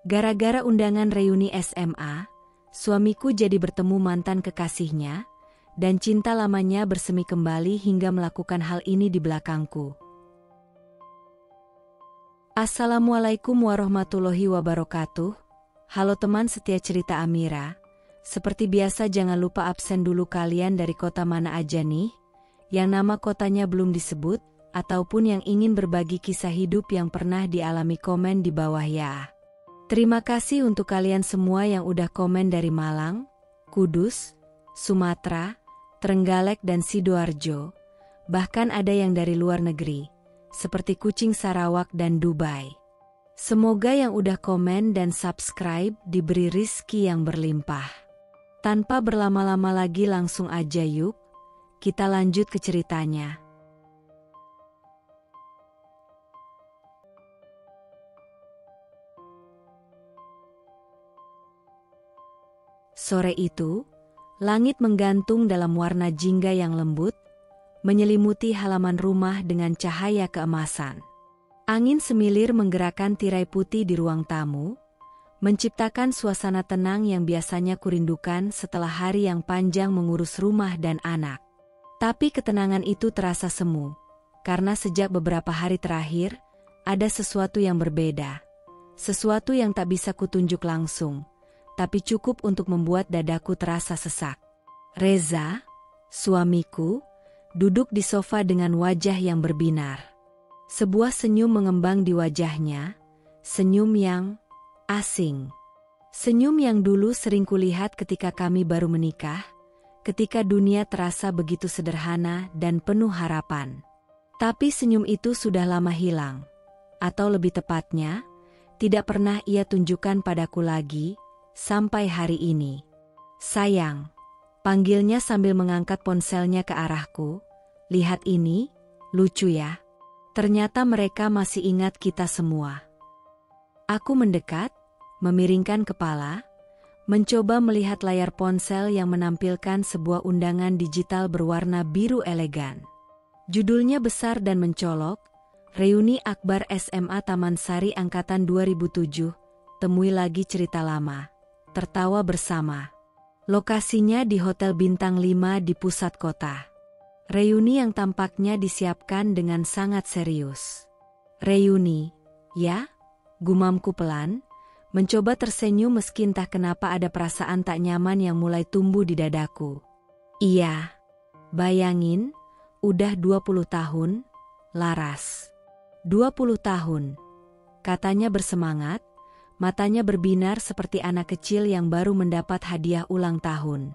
Gara-gara undangan reuni SMA, suamiku jadi bertemu mantan kekasihnya, dan cinta lamanya bersemi kembali hingga melakukan hal ini di belakangku. Assalamualaikum warahmatullahi wabarakatuh. Halo teman setia cerita Amira. Seperti biasa jangan lupa absen dulu kalian dari kota mana aja nih, yang nama kotanya belum disebut, ataupun yang ingin berbagi kisah hidup yang pernah dialami, komen di bawah ya. Terima kasih untuk kalian semua yang udah komen dari Malang, Kudus, Sumatera, Trenggalek dan Sidoarjo. Bahkan ada yang dari luar negeri, seperti Kucing, Sarawak dan Dubai. Semoga yang udah komen dan subscribe diberi rizki yang berlimpah. Tanpa berlama-lama lagi langsung aja yuk, kita lanjut ke ceritanya. Sore itu, langit menggantung dalam warna jingga yang lembut, menyelimuti halaman rumah dengan cahaya keemasan. Angin semilir menggerakkan tirai putih di ruang tamu, menciptakan suasana tenang yang biasanya kurindukan setelah hari yang panjang mengurus rumah dan anak. Tapi ketenangan itu terasa semu, karena sejak beberapa hari terakhir, ada sesuatu yang berbeda. Sesuatu yang tak bisa kutunjuk langsung, tapi cukup untuk membuat dadaku terasa sesak. Reza, suamiku, duduk di sofa dengan wajah yang berbinar. Sebuah senyum mengembang di wajahnya, senyum yang asing. Senyum yang dulu sering kulihat ketika kami baru menikah, ketika dunia terasa begitu sederhana dan penuh harapan. Tapi senyum itu sudah lama hilang, atau lebih tepatnya, tidak pernah ia tunjukkan padaku lagi, sampai hari ini. Sayang, panggilnya sambil mengangkat ponselnya ke arahku. Lihat ini, lucu ya. Ternyata mereka masih ingat kita semua. Aku mendekat, memiringkan kepala, mencoba melihat layar ponsel yang menampilkan sebuah undangan digital berwarna biru elegan. Judulnya besar dan mencolok, Reuni Akbar SMA Taman Sari Angkatan 2007, temui lagi cerita lama. Tertawa bersama. Lokasinya di Hotel Bintang 5 di pusat kota. Reuni yang tampaknya disiapkan dengan sangat serius. Reuni, ya? Gumamku pelan, mencoba tersenyum meski entah kenapa ada perasaan tak nyaman yang mulai tumbuh di dadaku. Iya, bayangin, udah 20 tahun, Laras. 20 tahun, katanya bersemangat. Matanya berbinar seperti anak kecil yang baru mendapat hadiah ulang tahun.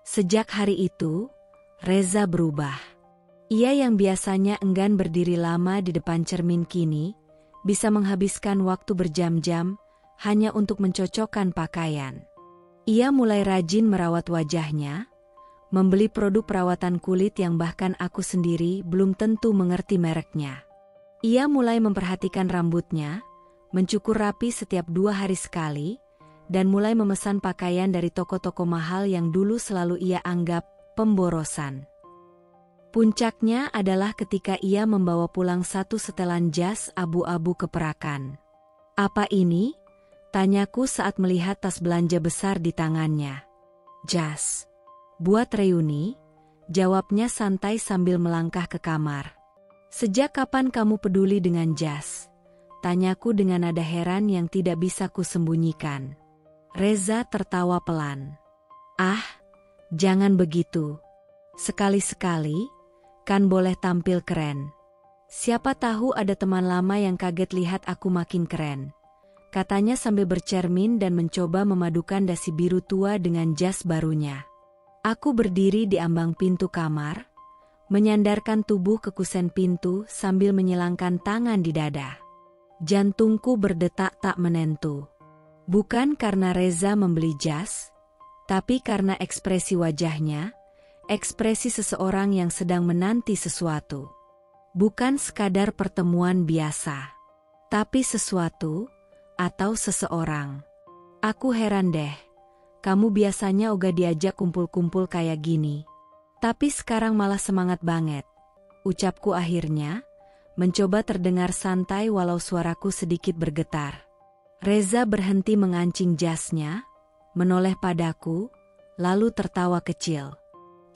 Sejak hari itu, Reza berubah. Ia yang biasanya enggan berdiri lama di depan cermin kini, bisa menghabiskan waktu berjam-jam hanya untuk mencocokkan pakaian. Ia mulai rajin merawat wajahnya, membeli produk perawatan kulit yang bahkan aku sendiri belum tentu mengerti mereknya. Ia mulai memperhatikan rambutnya, mencukur rapi setiap 2 hari sekali, dan mulai memesan pakaian dari toko-toko mahal yang dulu selalu ia anggap pemborosan. Puncaknya adalah ketika ia membawa pulang satu setelan jas abu-abu keperakan. Apa ini? Tanyaku saat melihat tas belanja besar di tangannya. Jas. Buat reuni? Jawabnya santai sambil melangkah ke kamar. Sejak kapan kamu peduli dengan jas? Tanyaku dengan nada heran yang tidak bisa kusembunyikan. Reza tertawa pelan. Ah, jangan begitu. Sekali-sekali, kan boleh tampil keren. Siapa tahu ada teman lama yang kaget lihat aku makin keren. Katanya sambil bercermin dan mencoba memadukan dasi biru tua dengan jas barunya. Aku berdiri di ambang pintu kamar, menyandarkan tubuh ke kusen pintu sambil menyilangkan tangan di dada. Jantungku berdetak tak menentu. Bukan karena Reza membeli jas, tapi karena ekspresi wajahnya, ekspresi seseorang yang sedang menanti sesuatu. Bukan sekadar pertemuan biasa, tapi sesuatu atau seseorang. Aku heran deh, kamu biasanya ogah diajak kumpul-kumpul kayak gini. Tapi sekarang malah semangat banget. Ucapku akhirnya, mencoba terdengar santai walau suaraku sedikit bergetar. Reza berhenti mengancing jasnya, menoleh padaku, lalu tertawa kecil.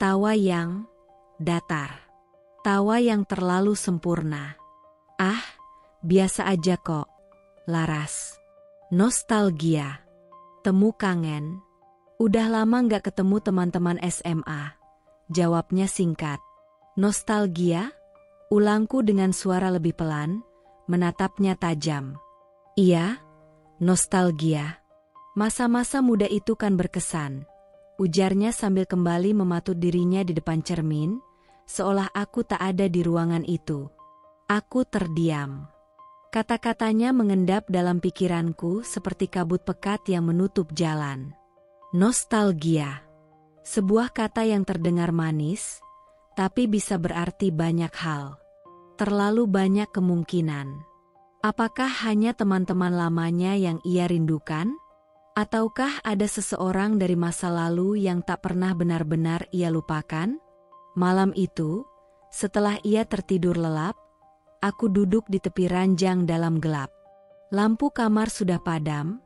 Tawa yang datar. Tawa yang terlalu sempurna. Ah, biasa aja kok, Laras. Nostalgia. Temu kangen. Udah lama gak ketemu teman-teman SMA. Jawabnya singkat. Nostalgia? Ulangku dengan suara lebih pelan, menatapnya tajam. Iya, nostalgia. Masa-masa muda itu kan berkesan. Ujarnya sambil kembali mematut dirinya di depan cermin, seolah aku tak ada di ruangan itu. Aku terdiam. Kata-katanya mengendap dalam pikiranku seperti kabut pekat yang menutup jalan. Nostalgia. Sebuah kata yang terdengar manis, tapi bisa berarti banyak hal. Terlalu banyak kemungkinan. Apakah hanya teman-teman lamanya yang ia rindukan? Ataukah ada seseorang dari masa lalu yang tak pernah benar-benar ia lupakan? Malam itu, setelah ia tertidur lelap, aku duduk di tepi ranjang dalam gelap. Lampu kamar sudah padam,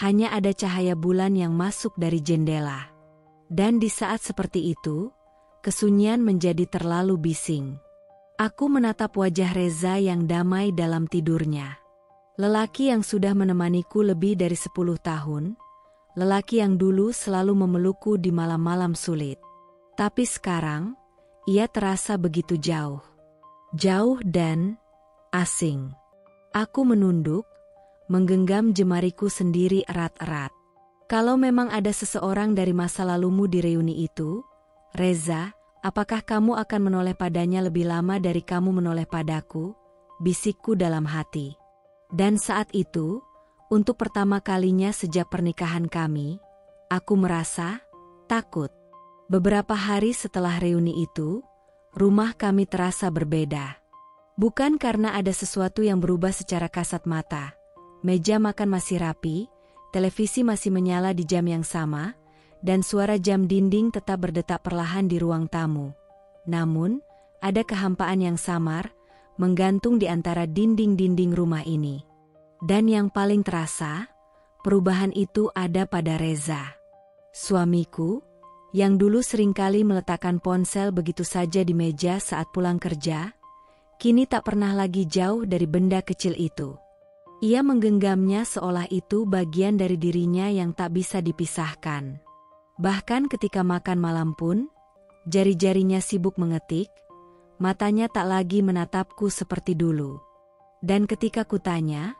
hanya ada cahaya bulan yang masuk dari jendela. Dan di saat seperti itu, kesunyian menjadi terlalu bising. Aku menatap wajah Reza yang damai dalam tidurnya. Lelaki yang sudah menemaniku lebih dari 10 tahun, lelaki yang dulu selalu memelukku di malam-malam sulit. Tapi sekarang, ia terasa begitu jauh. Jauh dan asing. Aku menunduk, menggenggam jemariku sendiri erat-erat. Kalau memang ada seseorang dari masa lalumu di reuni itu, Reza, apakah kamu akan menoleh padanya lebih lama dari kamu menoleh padaku? Bisikku dalam hati. Dan saat itu, untuk pertama kalinya sejak pernikahan kami, aku merasa takut. Beberapa hari setelah reuni itu, rumah kami terasa berbeda. Bukan karena ada sesuatu yang berubah secara kasat mata. Meja makan masih rapi, televisi masih menyala di jam yang sama, dan suara jam dinding tetap berdetak perlahan di ruang tamu. Namun, ada kehampaan yang samar, menggantung di antara dinding-dinding rumah ini. Dan yang paling terasa, perubahan itu ada pada Reza. Suamiku, yang dulu seringkali meletakkan ponsel begitu saja di meja saat pulang kerja, kini tak pernah lagi jauh dari benda kecil itu. Ia menggenggamnya seolah itu bagian dari dirinya yang tak bisa dipisahkan. Bahkan ketika makan malam pun, jari-jarinya sibuk mengetik, matanya tak lagi menatapku seperti dulu. Dan ketika kutanya,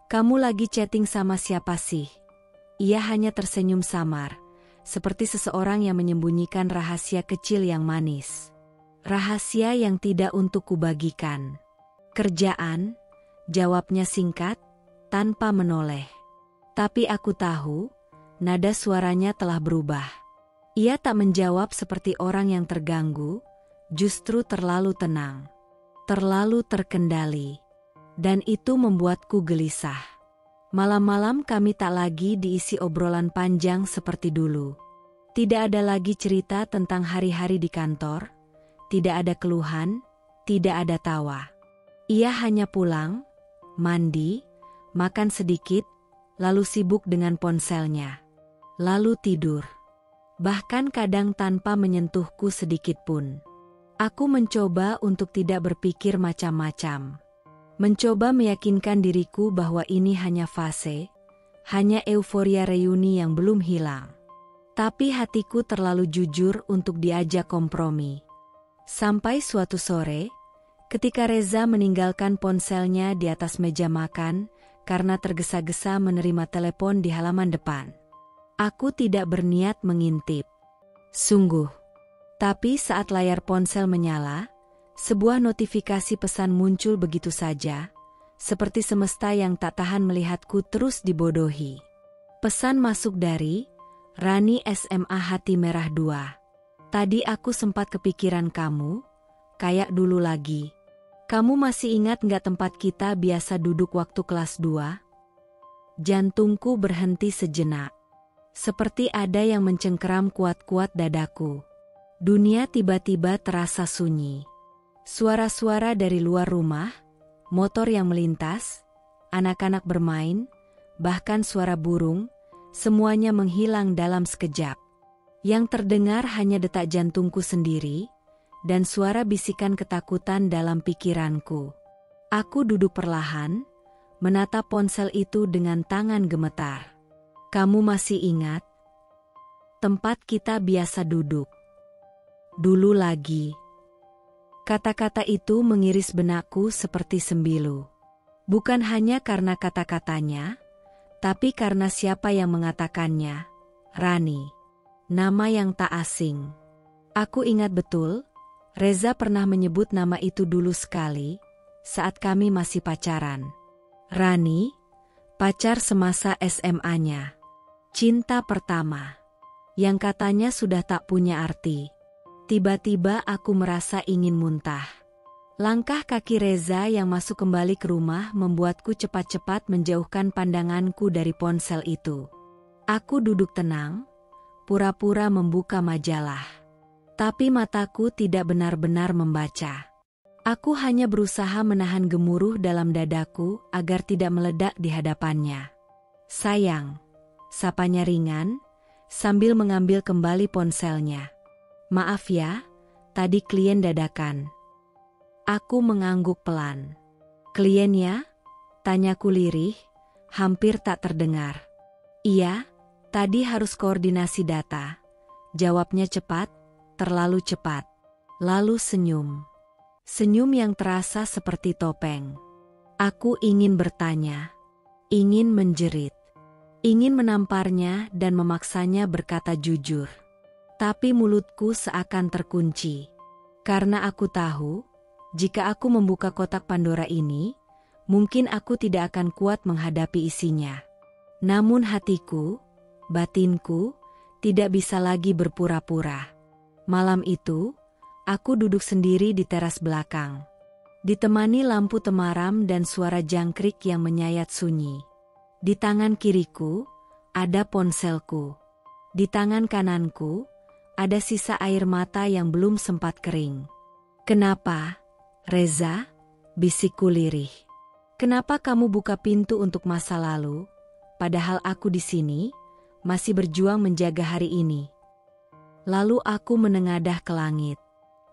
"Kamu lagi chatting sama siapa sih?" Ia hanya tersenyum samar, seperti seseorang yang menyembunyikan rahasia kecil yang manis. Rahasia yang tidak untuk kubagikan. "Kerjaan," jawabnya singkat, tanpa menoleh. Tapi aku tahu, nada suaranya telah berubah. Ia tak menjawab seperti orang yang terganggu, justru terlalu tenang. Terlalu terkendali. Dan itu membuatku gelisah. Malam-malam kami tak lagi diisi obrolan panjang seperti dulu. Tidak ada lagi cerita tentang hari-hari di kantor, tidak ada keluhan, tidak ada tawa. Ia hanya pulang, mandi, makan sedikit, lalu sibuk dengan ponselnya. Lalu tidur. Bahkan kadang tanpa menyentuhku sedikit pun. Aku mencoba untuk tidak berpikir macam-macam. Mencoba meyakinkan diriku bahwa ini hanya fase, hanya euforia reuni yang belum hilang. Tapi hatiku terlalu jujur untuk diajak kompromi. Sampai suatu sore, ketika Reza meninggalkan ponselnya di atas meja makan karena tergesa-gesa menerima telepon di halaman depan. Aku tidak berniat mengintip. Sungguh. Tapi saat layar ponsel menyala, sebuah notifikasi pesan muncul begitu saja, seperti semesta yang tak tahan melihatku terus dibodohi. Pesan masuk dari Rani SMA Hati Merah 2. "Tadi aku sempat kepikiran kamu, kayak dulu lagi. Kamu masih ingat nggak tempat kita biasa duduk waktu kelas 2? Jantungku berhenti sejenak. Seperti ada yang mencengkeram kuat-kuat dadaku. Dunia tiba-tiba terasa sunyi. Suara-suara dari luar rumah, motor yang melintas, anak-anak bermain, bahkan suara burung, semuanya menghilang dalam sekejap. Yang terdengar hanya detak jantungku sendiri, dan suara bisikan ketakutan dalam pikiranku. Aku duduk perlahan, menatap ponsel itu dengan tangan gemetar. Kamu masih ingat? Tempat kita biasa duduk. Dulu lagi. Kata-kata itu mengiris benakku seperti sembilu. Bukan hanya karena kata-katanya, tapi karena siapa yang mengatakannya, Rani. Nama yang tak asing. Aku ingat betul, Reza pernah menyebut nama itu dulu sekali, saat kami masih pacaran. Rani, pacar semasa SMA-nya. Cinta pertama. Yang katanya sudah tak punya arti. Tiba-tiba aku merasa ingin muntah. Langkah kaki Reza yang masuk kembali ke rumah membuatku cepat-cepat menjauhkan pandanganku dari ponsel itu. Aku duduk tenang, pura-pura membuka majalah. Tapi mataku tidak benar-benar membaca. Aku hanya berusaha menahan gemuruh dalam dadaku agar tidak meledak di hadapannya. Sayang, sapanya ringan, sambil mengambil kembali ponselnya. Maaf ya, tadi klien dadakan. Aku mengangguk pelan. Kliennya? Tanyaku lirih, hampir tak terdengar. Iya, tadi harus koordinasi data. Jawabnya cepat, terlalu cepat. Lalu senyum. Senyum yang terasa seperti topeng. Aku ingin bertanya. Ingin menjerit. Ingin menamparnya dan memaksanya berkata jujur. Tapi mulutku seakan terkunci. Karena aku tahu, jika aku membuka kotak Pandora ini, mungkin aku tidak akan kuat menghadapi isinya. Namun hatiku, batinku, tidak bisa lagi berpura-pura. Malam itu, aku duduk sendiri di teras belakang. Ditemani lampu temaram dan suara jangkrik yang menyayat sunyi. Di tangan kiriku, ada ponselku. Di tangan kananku, ada sisa air mata yang belum sempat kering. Kenapa, Reza? Bisikku lirih. Kenapa kamu buka pintu untuk masa lalu, padahal aku di sini, masih berjuang menjaga hari ini? Lalu aku menengadah ke langit.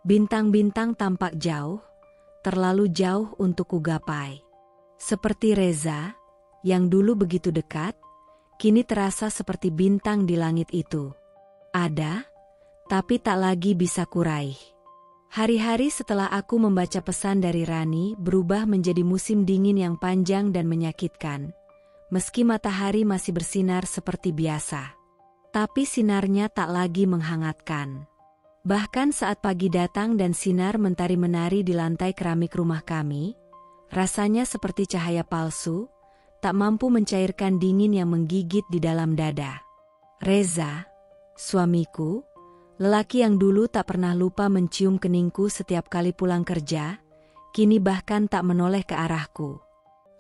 Bintang-bintang tampak jauh, terlalu jauh untuk kugapai. Seperti Reza, yang dulu begitu dekat, kini terasa seperti bintang di langit itu. Ada, tapi tak lagi bisa kuraih. Hari-hari setelah aku membaca pesan dari Rani berubah menjadi musim dingin yang panjang dan menyakitkan. Meski matahari masih bersinar seperti biasa. Tapi sinarnya tak lagi menghangatkan. Bahkan saat pagi datang dan sinar mentari menari di lantai keramik rumah kami, rasanya seperti cahaya palsu, tak mampu mencairkan dingin yang menggigit di dalam dada. Reza, suamiku, lelaki yang dulu tak pernah lupa mencium keningku setiap kali pulang kerja, kini bahkan tak menoleh ke arahku.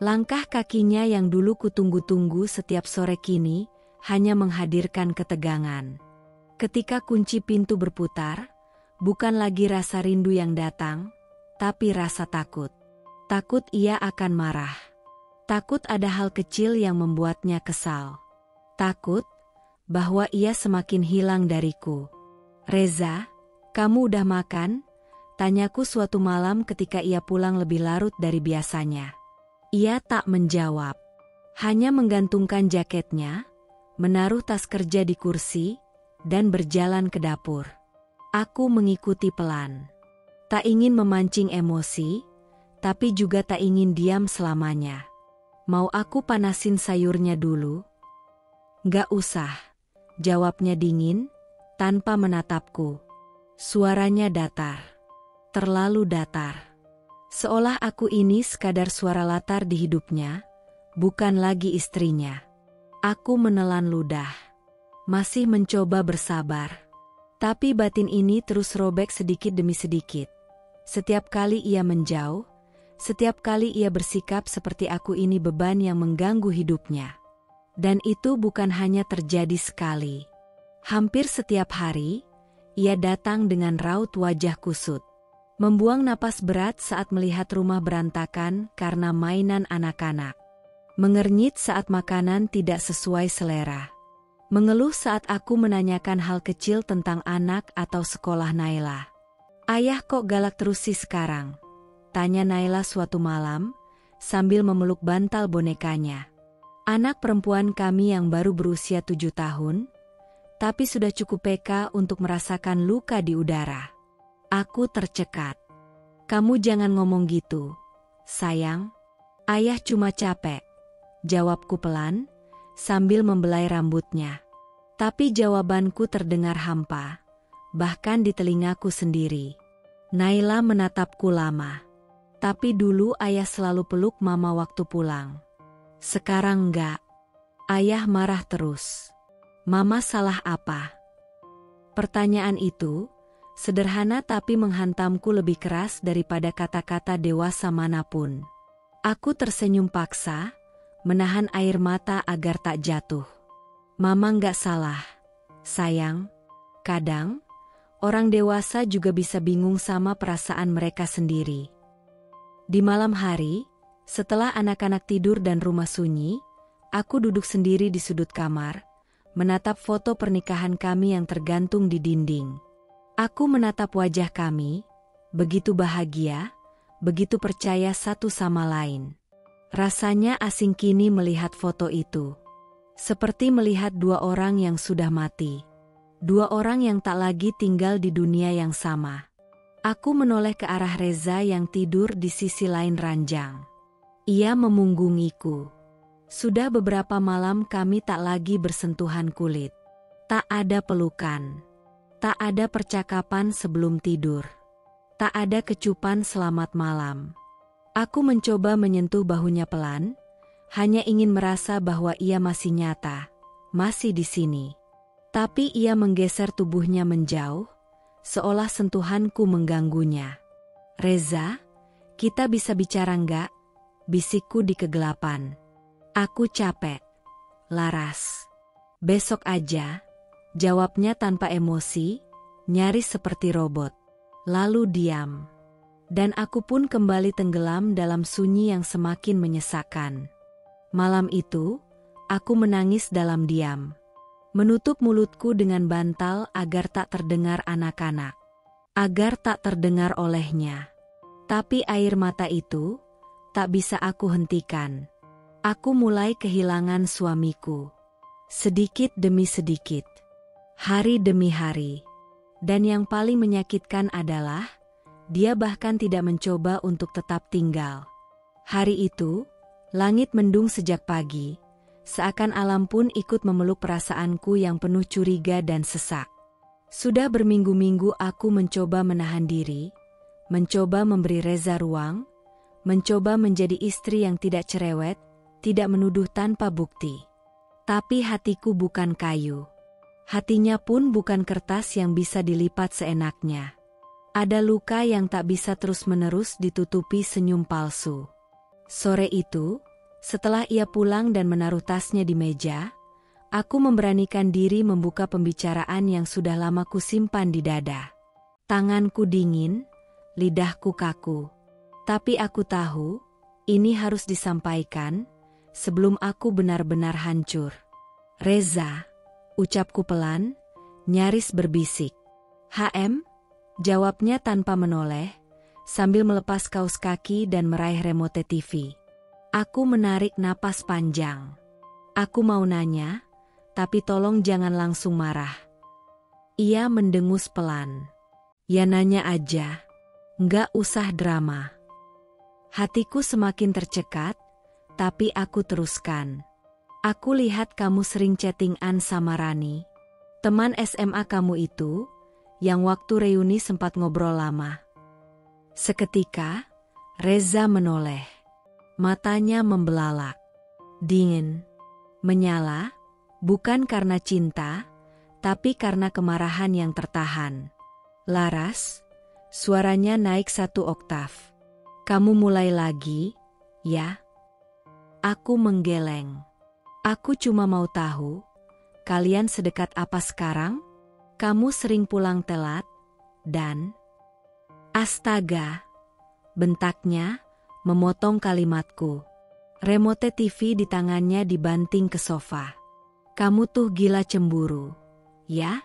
Langkah kakinya yang dulu kutunggu-tunggu setiap sore kini, hanya menghadirkan ketegangan. Ketika kunci pintu berputar, bukan lagi rasa rindu yang datang, tapi rasa takut. Takut ia akan marah. Takut ada hal kecil yang membuatnya kesal. Takut bahwa ia semakin hilang dariku. Reza, kamu udah makan? Tanyaku suatu malam ketika ia pulang lebih larut dari biasanya. Ia tak menjawab. Hanya menggantungkan jaketnya, menaruh tas kerja di kursi, dan berjalan ke dapur. Aku mengikuti pelan. Tak ingin memancing emosi, tapi juga tak ingin diam selamanya. Mau aku panasin sayurnya dulu? Gak usah, jawabnya dingin, tanpa menatapku. Suaranya datar. Terlalu datar. Seolah aku ini sekadar suara latar di hidupnya, bukan lagi istrinya. Aku menelan ludah. Masih mencoba bersabar. Tapi batin ini terus robek sedikit demi sedikit. Setiap kali ia menjauh, setiap kali ia bersikap seperti aku ini beban yang mengganggu hidupnya. Dan itu bukan hanya terjadi sekali. Hampir setiap hari, ia datang dengan raut wajah kusut. Membuang napas berat saat melihat rumah berantakan karena mainan anak-anak. mengernyit saat makanan tidak sesuai selera, mengeluh saat aku menanyakan hal kecil tentang anak atau sekolah Naila. "Ayah kok galak terus sih sekarang?" tanya Naila suatu malam, sambil memeluk bantal bonekanya. Anak perempuan kami yang baru berusia 7 tahun, tapi sudah cukup peka untuk merasakan luka di udara. Aku tercekat. "Kamu jangan ngomong gitu, sayang. Ayah cuma capek," jawabku pelan, sambil membelai rambutnya. Tapi jawabanku terdengar hampa, bahkan di telingaku sendiri. Naila menatapku lama. "Tapi dulu ayah selalu peluk mama waktu pulang. Sekarang enggak. Ayah marah terus. Mama salah apa?" Pertanyaan itu sederhana tapi menghantamku lebih keras daripada kata-kata dewasa manapun. Aku tersenyum paksa, menahan air mata agar tak jatuh. "Mama nggak salah, sayang. Kadang, orang dewasa juga bisa bingung sama perasaan mereka sendiri." Di malam hari, setelah anak-anak tidur dan rumah sunyi, aku duduk sendiri di sudut kamar, menatap foto pernikahan kami yang tergantung di dinding. Aku menatap wajah kami, begitu bahagia, begitu percaya satu sama lain. Rasanya asing kini melihat foto itu. Seperti melihat dua orang yang sudah mati. Dua orang yang tak lagi tinggal di dunia yang sama. Aku menoleh ke arah Reza yang tidur di sisi lain ranjang. Ia memunggungiku. Sudah beberapa malam kami tak lagi bersentuhan kulit. Tak ada pelukan. Tak ada percakapan sebelum tidur. Tak ada kecupan selamat malam. Aku mencoba menyentuh bahunya pelan, hanya ingin merasa bahwa ia masih nyata, masih di sini. Tapi ia menggeser tubuhnya menjauh, seolah sentuhanku mengganggunya. "Reza, kita bisa bicara nggak?" bisikku di kegelapan. "Aku capek, Laras." "Besok aja," jawabnya tanpa emosi, nyaris seperti robot. Lalu diam. Dan aku pun kembali tenggelam dalam sunyi yang semakin menyesakkan. Malam itu, aku menangis dalam diam. Menutup mulutku dengan bantal agar tak terdengar anak-anak. Agar tak terdengar olehnya. Tapi air mata itu tak bisa aku hentikan. Aku mulai kehilangan suamiku. Sedikit demi sedikit. Hari demi hari. Dan yang paling menyakitkan adalah, dia bahkan tidak mencoba untuk tetap tinggal. Hari itu, langit mendung sejak pagi, seakan alam pun ikut memeluk perasaanku yang penuh curiga dan sesak. Sudah berminggu-minggu aku mencoba menahan diri, mencoba memberi Reza ruang, mencoba menjadi istri yang tidak cerewet, tidak menuduh tanpa bukti. Tapi hatiku bukan kayu. Hatinya pun bukan kertas yang bisa dilipat seenaknya. Ada luka yang tak bisa terus-menerus ditutupi senyum palsu. Sore itu, setelah ia pulang dan menaruh tasnya di meja, aku memberanikan diri membuka pembicaraan yang sudah lama kusimpan di dada. Tanganku dingin, lidahku kaku. Tapi aku tahu, ini harus disampaikan, sebelum aku benar-benar hancur. "Reza," ucapku pelan, nyaris berbisik. Jawabnya tanpa menoleh, sambil melepas kaus kaki dan meraih remote TV. Aku menarik napas panjang. "Aku mau nanya, tapi tolong jangan langsung marah." Ia mendengus pelan. "Ya nanya aja, nggak usah drama." Hatiku semakin tercekat, tapi aku teruskan. "Aku lihat kamu sering chatting-an sama Rani. Teman SMA kamu itu, yang waktu reuni sempat ngobrol lama." Seketika, Reza menoleh. Matanya membelalak. Dingin. Menyala, bukan karena cinta, tapi karena kemarahan yang tertahan. "Laras," suaranya naik 1 oktav. "Kamu mulai lagi, ya?" Aku menggeleng. "Aku cuma mau tahu, kalian sedekat apa sekarang? Kamu sering pulang telat, dan..." "Astaga!" bentaknya, memotong kalimatku. Remote TV di tangannya dibanting ke sofa. Kamu tuh gila cemburu, ya?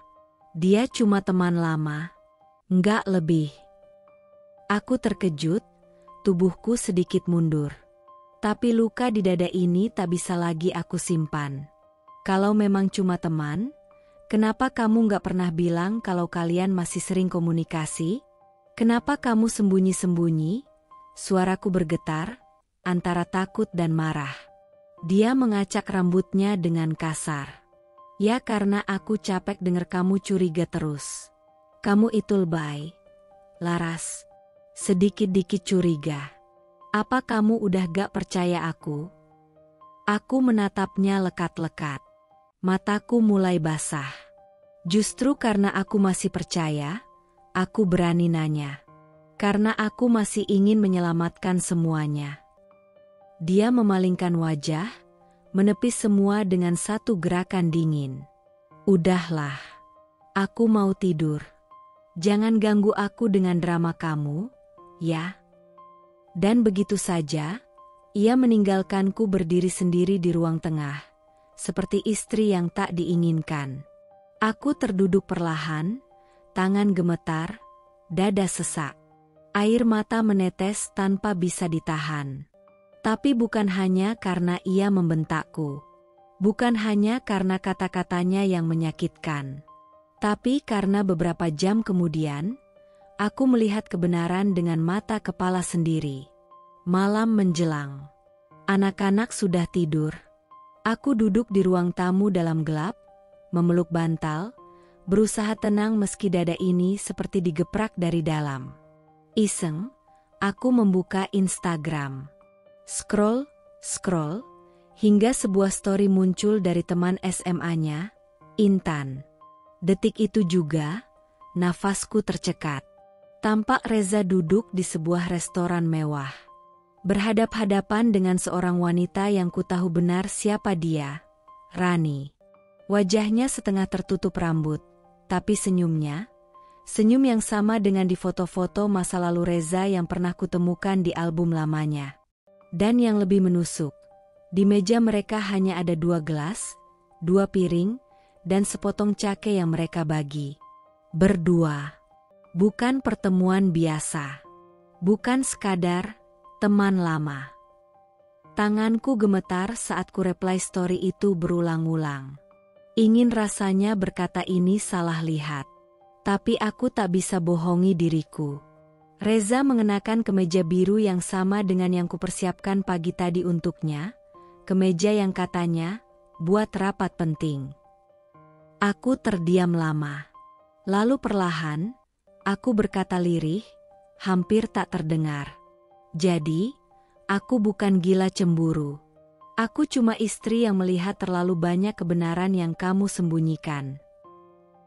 Dia cuma teman lama, nggak lebih. Aku terkejut, tubuhku sedikit mundur. Tapi luka di dada ini tak bisa lagi aku simpan. Kalau memang cuma teman, kenapa kamu nggak pernah bilang kalau kalian masih sering komunikasi? Kenapa kamu sembunyi-sembunyi? Suaraku bergetar, antara takut dan marah. Dia mengacak rambutnya dengan kasar. Ya karena aku capek dengar kamu curiga terus. Kamu itu lebay, Laras. Sedikit-dikit curiga. Apa kamu udah gak percaya aku? Aku menatapnya lekat-lekat. Mataku mulai basah. Justru karena aku masih percaya, aku berani nanya. Karena aku masih ingin menyelamatkan semuanya. Dia memalingkan wajah, menepis semua dengan satu gerakan dingin. Udahlah. Aku mau tidur. Jangan ganggu aku dengan drama kamu, ya? Dan begitu saja, ia meninggalkanku berdiri sendiri di ruang tengah, seperti istri yang tak diinginkan. Aku terduduk perlahan, tangan gemetar, dada sesak. Air mata menetes tanpa bisa ditahan. Tapi bukan hanya karena ia membentakku. Bukan hanya karena kata-katanya yang menyakitkan. Tapi karena beberapa jam kemudian, aku melihat kebenaran dengan mata kepala sendiri. Malam menjelang. Anak-anak sudah tidur. Aku duduk di ruang tamu dalam gelap, memeluk bantal, berusaha tenang meski dada ini seperti digeprak dari dalam. Iseng, aku membuka Instagram. Scroll, hingga sebuah story muncul dari teman SMA-nya, Intan. Detik itu juga, nafasku tercekat. Tampak Reza duduk di sebuah restoran mewah. Berhadap-hadapan dengan seorang wanita yang kutahu benar siapa dia, Rani. Wajahnya setengah tertutup rambut, tapi senyum yang sama dengan di foto-foto masa lalu Reza yang pernah kutemukan di album lamanya. Dan yang lebih menusuk, di meja mereka hanya ada 2 gelas, 2 piring, dan sepotong cake yang mereka bagi. Berdua. Bukan pertemuan biasa. Bukan sekadar teman lama. Tanganku gemetar saat ku reply story itu berulang-ulang. Ingin rasanya berkata ini salah lihat. Tapi aku tak bisa bohongi diriku. Reza mengenakan kemeja biru yang sama dengan yang kupersiapkan pagi tadi untuknya. Kemeja yang katanya, buat rapat penting. Aku terdiam lama. Lalu perlahan, aku berkata lirih, hampir tak terdengar. Jadi, aku bukan gila cemburu. Aku cuma istri yang melihat terlalu banyak kebenaran yang kamu sembunyikan.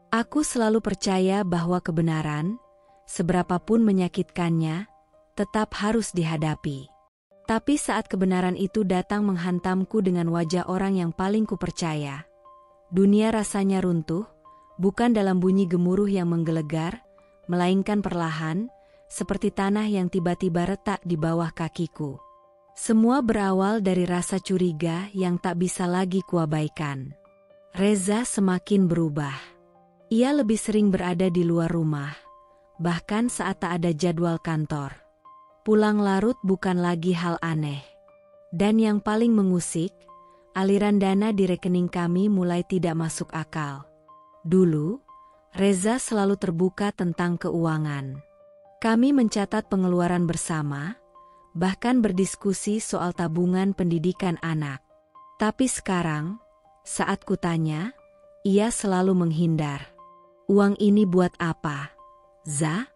Aku selalu percaya bahwa kebenaran, seberapapun menyakitkannya, tetap harus dihadapi. Tapi saat kebenaran itu datang menghantamku dengan wajah orang yang paling kupercaya, dunia rasanya runtuh, bukan dalam bunyi gemuruh yang menggelegar, melainkan perlahan, seperti tanah yang tiba-tiba retak di bawah kakiku. Semua berawal dari rasa curiga yang tak bisa lagi kuabaikan. Reza semakin berubah. Ia lebih sering berada di luar rumah, bahkan saat tak ada jadwal kantor. Pulang larut bukan lagi hal aneh. Dan yang paling mengusik, aliran dana di rekening kami mulai tidak masuk akal. Dulu, Reza selalu terbuka tentang keuangan. Kami mencatat pengeluaran bersama, bahkan berdiskusi soal tabungan pendidikan anak. Tapi sekarang, saat kutanya, ia selalu menghindar. Uang ini buat apa? Za?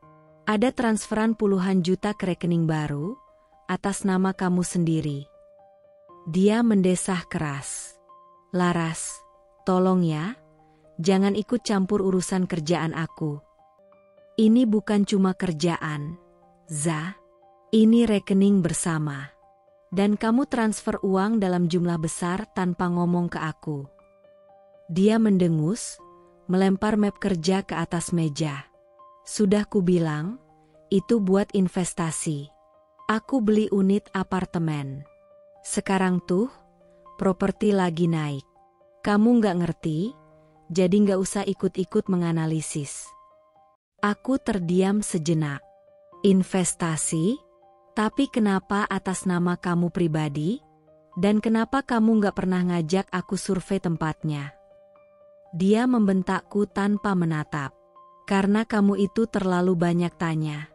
Ada transferan puluhan juta ke rekening baru, atas nama kamu sendiri. Dia mendesah keras. Laras, tolong ya, jangan ikut campur urusan kerjaan aku. Ini bukan cuma kerjaan, Za. Ini rekening bersama. Dan kamu transfer uang dalam jumlah besar tanpa ngomong ke aku. Dia mendengus, melempar map kerja ke atas meja. Sudah kubilang, itu buat investasi. Aku beli unit apartemen. Sekarang tuh, properti lagi naik. Kamu nggak ngerti, jadi nggak usah ikut-ikut menganalisis. Aku terdiam sejenak. Investasi? Tapi kenapa atas nama kamu pribadi? Dan kenapa kamu nggak pernah ngajak aku survei tempatnya? Dia membentakku tanpa menatap. Karena kamu itu terlalu banyak tanya.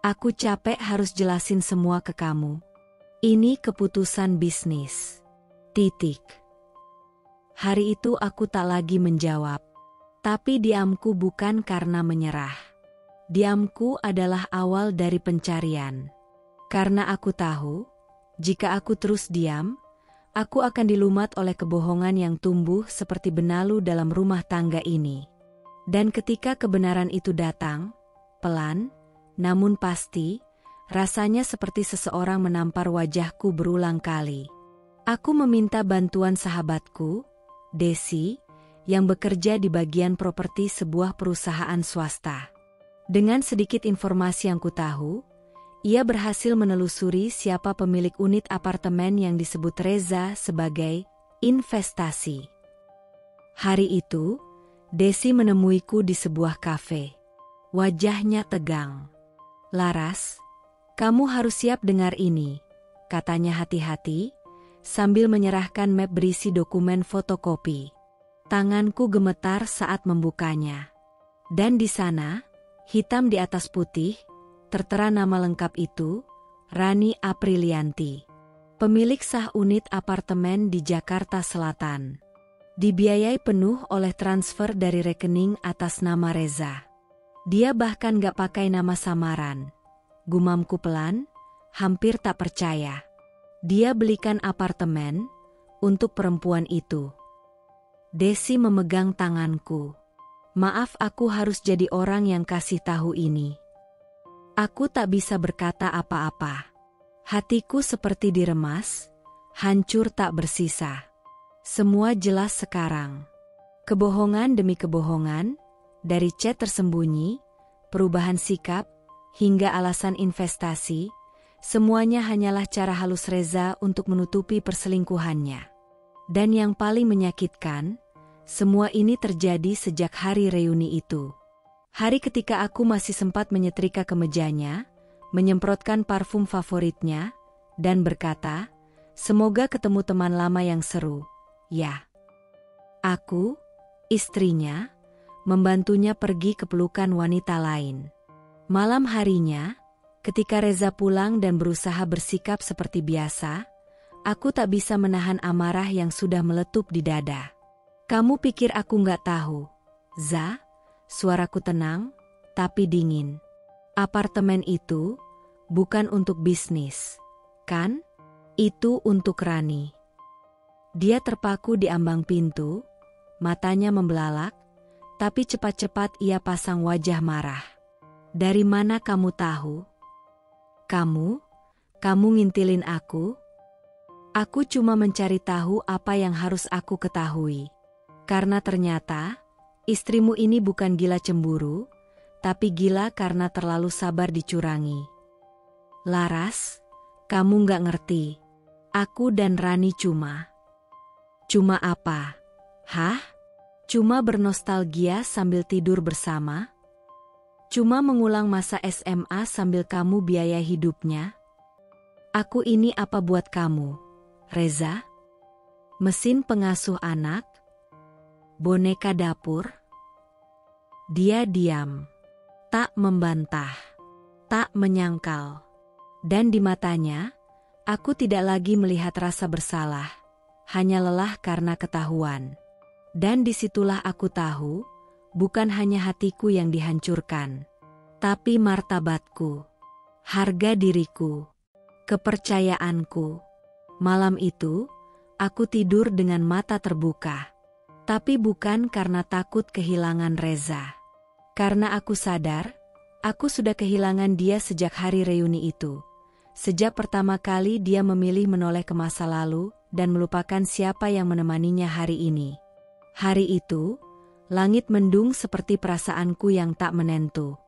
Aku capek harus jelasin semua ke kamu. Ini keputusan bisnis. Titik. Hari itu aku tak lagi menjawab. Tapi diamku bukan karena menyerah. Diamku adalah awal dari pencarian. Karena aku tahu, jika aku terus diam, aku akan dilumat oleh kebohongan yang tumbuh seperti benalu dalam rumah tangga ini. Dan ketika kebenaran itu datang, pelan, namun pasti, rasanya seperti seseorang menampar wajahku berulang kali. Aku meminta bantuan sahabatku, Desi, yang bekerja di bagian properti sebuah perusahaan swasta. Dengan sedikit informasi yang kutahu, ia berhasil menelusuri siapa pemilik unit apartemen yang disebut Reza sebagai investasi. Hari itu, Desi menemuiku di sebuah kafe. Wajahnya tegang. "Laras, kamu harus siap dengar ini," katanya hati-hati, sambil menyerahkan map berisi dokumen fotokopi. Tanganku gemetar saat membukanya. Dan di sana, hitam di atas putih, tertera nama lengkap itu, Rani Aprilianti. Pemilik sah unit apartemen di Jakarta Selatan. Dibiayai penuh oleh transfer dari rekening atas nama Reza. Dia bahkan gak pakai nama samaran. Gumamku pelan, hampir tak percaya. Dia belikan apartemen untuk perempuan itu. Desi memegang tanganku. "Maaf, aku harus jadi orang yang kasih tahu ini." Aku tak bisa berkata apa-apa. Hatiku seperti diremas, hancur tak bersisa. Semua jelas sekarang. Kebohongan demi kebohongan, dari chat tersembunyi, perubahan sikap, hingga alasan investasi, semuanya hanyalah cara halus Reza untuk menutupi perselingkuhannya. Dan yang paling menyakitkan, semua ini terjadi sejak hari reuni itu. Hari ketika aku masih sempat menyetrika kemejanya, menyemprotkan parfum favoritnya, dan berkata, "Semoga ketemu teman lama yang seru." Ya. Aku, istrinya, membantunya pergi ke pelukan wanita lain. Malam harinya, ketika Reza pulang dan berusaha bersikap seperti biasa, aku tak bisa menahan amarah yang sudah meletup di dada. "Kamu pikir aku nggak tahu, Za?" Suaraku tenang, tapi dingin. "Apartemen itu bukan untuk bisnis, kan? Itu untuk Rani." Dia terpaku di ambang pintu, matanya membelalak, tapi cepat-cepat ia pasang wajah marah. "Dari mana kamu tahu? Kamu ngintilin aku?" "Aku cuma mencari tahu apa yang harus aku ketahui. Karena ternyata, istrimu ini bukan gila cemburu, tapi gila karena terlalu sabar dicurangi." "Laras, kamu nggak ngerti. Aku dan Rani cuma apa? Hah? Cuma bernostalgia sambil tidur bersama? Cuma mengulang masa SMA sambil kamu biaya hidupnya? Aku ini apa buat kamu, Reza? Mesin pengasuh anak? Boneka dapur?" Dia diam, tak membantah, tak menyangkal. Dan di matanya, aku tidak lagi melihat rasa bersalah, hanya lelah karena ketahuan. Dan disitulah aku tahu, bukan hanya hatiku yang dihancurkan, tapi martabatku, harga diriku, kepercayaanku. Malam itu, aku tidur dengan mata terbuka. Tapi bukan karena takut kehilangan Reza. Karena aku sadar, aku sudah kehilangan dia sejak hari reuni itu. Sejak pertama kali dia memilih menoleh ke masa lalu dan melupakan siapa yang menemaninya hari ini. Hari itu, langit mendung seperti perasaanku yang tak menentu.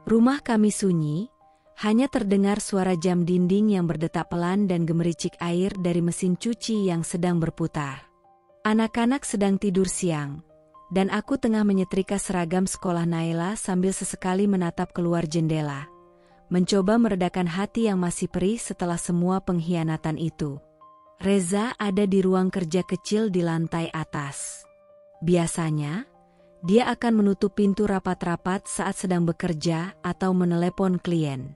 Rumah kami sunyi, Hanya terdengar suara jam dinding yang berdetak pelan dan gemericik air dari mesin cuci yang sedang berputar. Anak-anak sedang tidur siang, dan aku tengah menyetrika seragam sekolah Naila sambil sesekali menatap keluar jendela, mencoba meredakan hati yang masih perih setelah semua pengkhianatan itu. Reza ada di ruang kerja kecil di lantai atas. Biasanya, dia akan menutup pintu rapat-rapat saat sedang bekerja atau menelepon klien.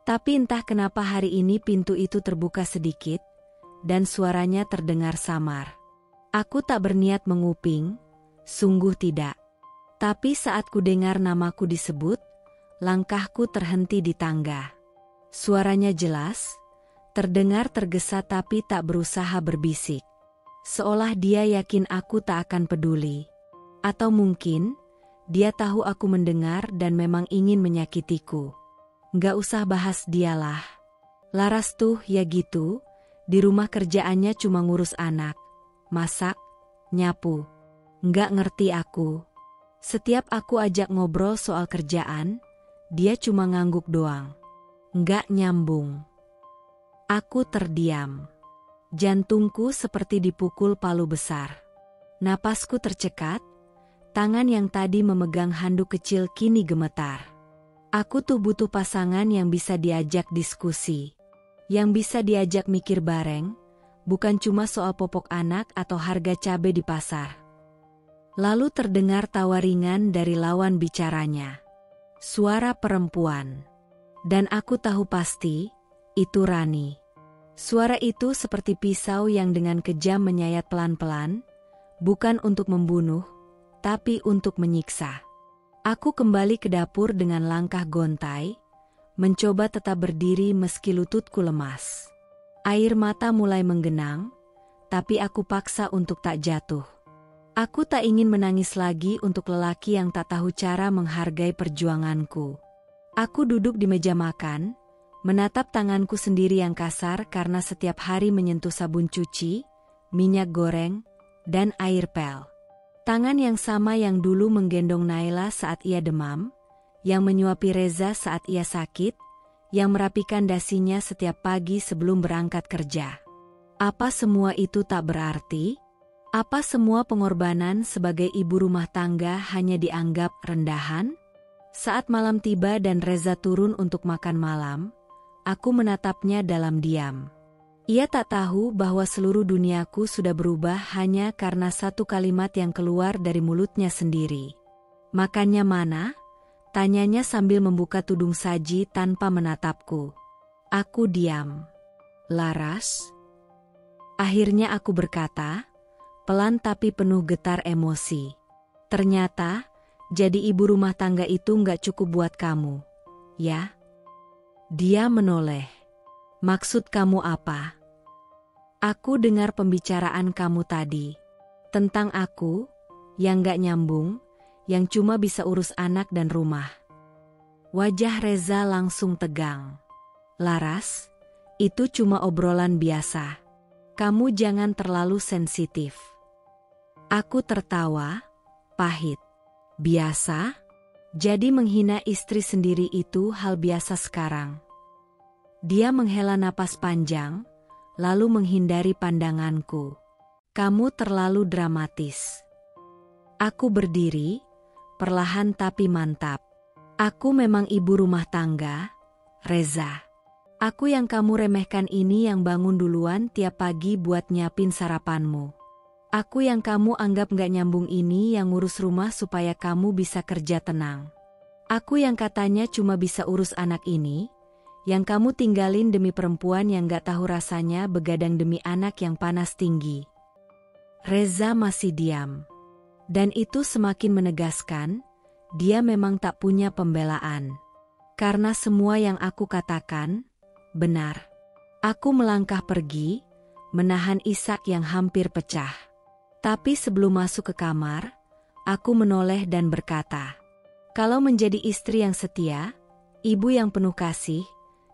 Tapi entah kenapa hari ini pintu itu terbuka sedikit, dan suaranya terdengar samar. Aku tak berniat menguping, sungguh tidak. Tapi saat ku dengar namaku disebut, langkahku terhenti di tangga. Suaranya jelas, terdengar tergesa tapi tak berusaha berbisik. Seolah dia yakin aku tak akan peduli. Atau mungkin, dia tahu aku mendengar dan memang ingin menyakitiku. Nggak usah bahas dialah. Laras tuh ya gitu, di rumah kerjaannya cuma ngurus anak, masak, nyapu. Nggak ngerti aku. Setiap aku ajak ngobrol soal kerjaan, dia cuma ngangguk doang. Nggak nyambung. Aku terdiam. Jantungku seperti dipukul palu besar. Napasku tercekat, tangan yang tadi memegang handuk kecil kini gemetar. Aku tuh butuh pasangan yang bisa diajak diskusi, yang bisa diajak mikir bareng, bukan cuma soal popok anak atau harga cabai di pasar. Lalu terdengar tawa ringan dari lawan bicaranya. Suara perempuan. Dan aku tahu pasti, itu Rani. Suara itu seperti pisau yang dengan kejam menyayat pelan-pelan, bukan untuk membunuh, tapi untuk menyiksa. Aku kembali ke dapur dengan langkah gontai, mencoba tetap berdiri meski lututku lemas. Air mata mulai menggenang, tapi aku paksa untuk tak jatuh. Aku tak ingin menangis lagi untuk lelaki yang tak tahu cara menghargai perjuanganku. Aku duduk di meja makan, menatap tanganku sendiri yang kasar karena setiap hari menyentuh sabun cuci, minyak goreng, dan air pel. Tangan yang sama yang dulu menggendong Naila saat ia demam, yang menyuapi Reza saat ia sakit, yang merapikan dasinya setiap pagi sebelum berangkat kerja. Apa semua itu tak berarti? Apa semua pengorbanan sebagai ibu rumah tangga hanya dianggap rendahan? Saat malam tiba dan Reza turun untuk makan malam, aku menatapnya dalam diam. Ia tak tahu bahwa seluruh duniaku sudah berubah hanya karena satu kalimat yang keluar dari mulutnya sendiri. Makannya mana? Tanyanya sambil membuka tudung saji tanpa menatapku. Aku diam. Laras? Akhirnya aku berkata, pelan tapi penuh getar emosi. Ternyata, jadi ibu rumah tangga itu nggak cukup buat kamu, ya? Dia menoleh. Maksud kamu apa? Aku dengar pembicaraan kamu tadi. Tentang aku, yang gak nyambung, yang cuma bisa urus anak dan rumah. Wajah Reza langsung tegang. Laras, itu cuma obrolan biasa. Kamu jangan terlalu sensitif. Aku tertawa, pahit. Biasa? Jadi menghina istri sendiri itu hal biasa sekarang. Dia menghela napas panjang, lalu menghindari pandanganku. Kamu terlalu dramatis. Aku berdiri, perlahan tapi mantap. Aku memang ibu rumah tangga, Reza. Aku yang kamu remehkan ini yang bangun duluan tiap pagi buat nyiapin sarapanmu. Aku yang kamu anggap gak nyambung ini yang ngurus rumah supaya kamu bisa kerja tenang. Aku yang katanya cuma bisa urus anak ini, yang kamu tinggalin demi perempuan yang gak tahu rasanya begadang demi anak yang panas tinggi. Reza masih diam. Dan itu semakin menegaskan, dia memang tak punya pembelaan. Karena semua yang aku katakan, benar. Aku melangkah pergi, menahan isak yang hampir pecah. Tapi sebelum masuk ke kamar, aku menoleh dan berkata, kalau menjadi istri yang setia, ibu yang penuh kasih,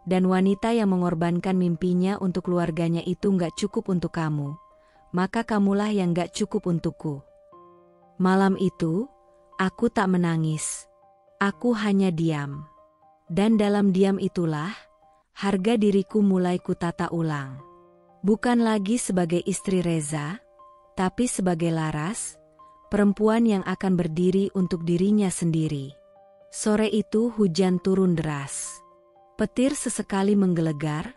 dan wanita yang mengorbankan mimpinya untuk keluarganya itu nggak cukup untuk kamu, maka kamulah yang nggak cukup untukku. Malam itu, aku tak menangis. Aku hanya diam. Dan dalam diam itulah, harga diriku mulai kutata ulang. Bukan lagi sebagai istri Reza, tapi sebagai Laras, perempuan yang akan berdiri untuk dirinya sendiri. Sore itu hujan turun deras. Petir sesekali menggelegar,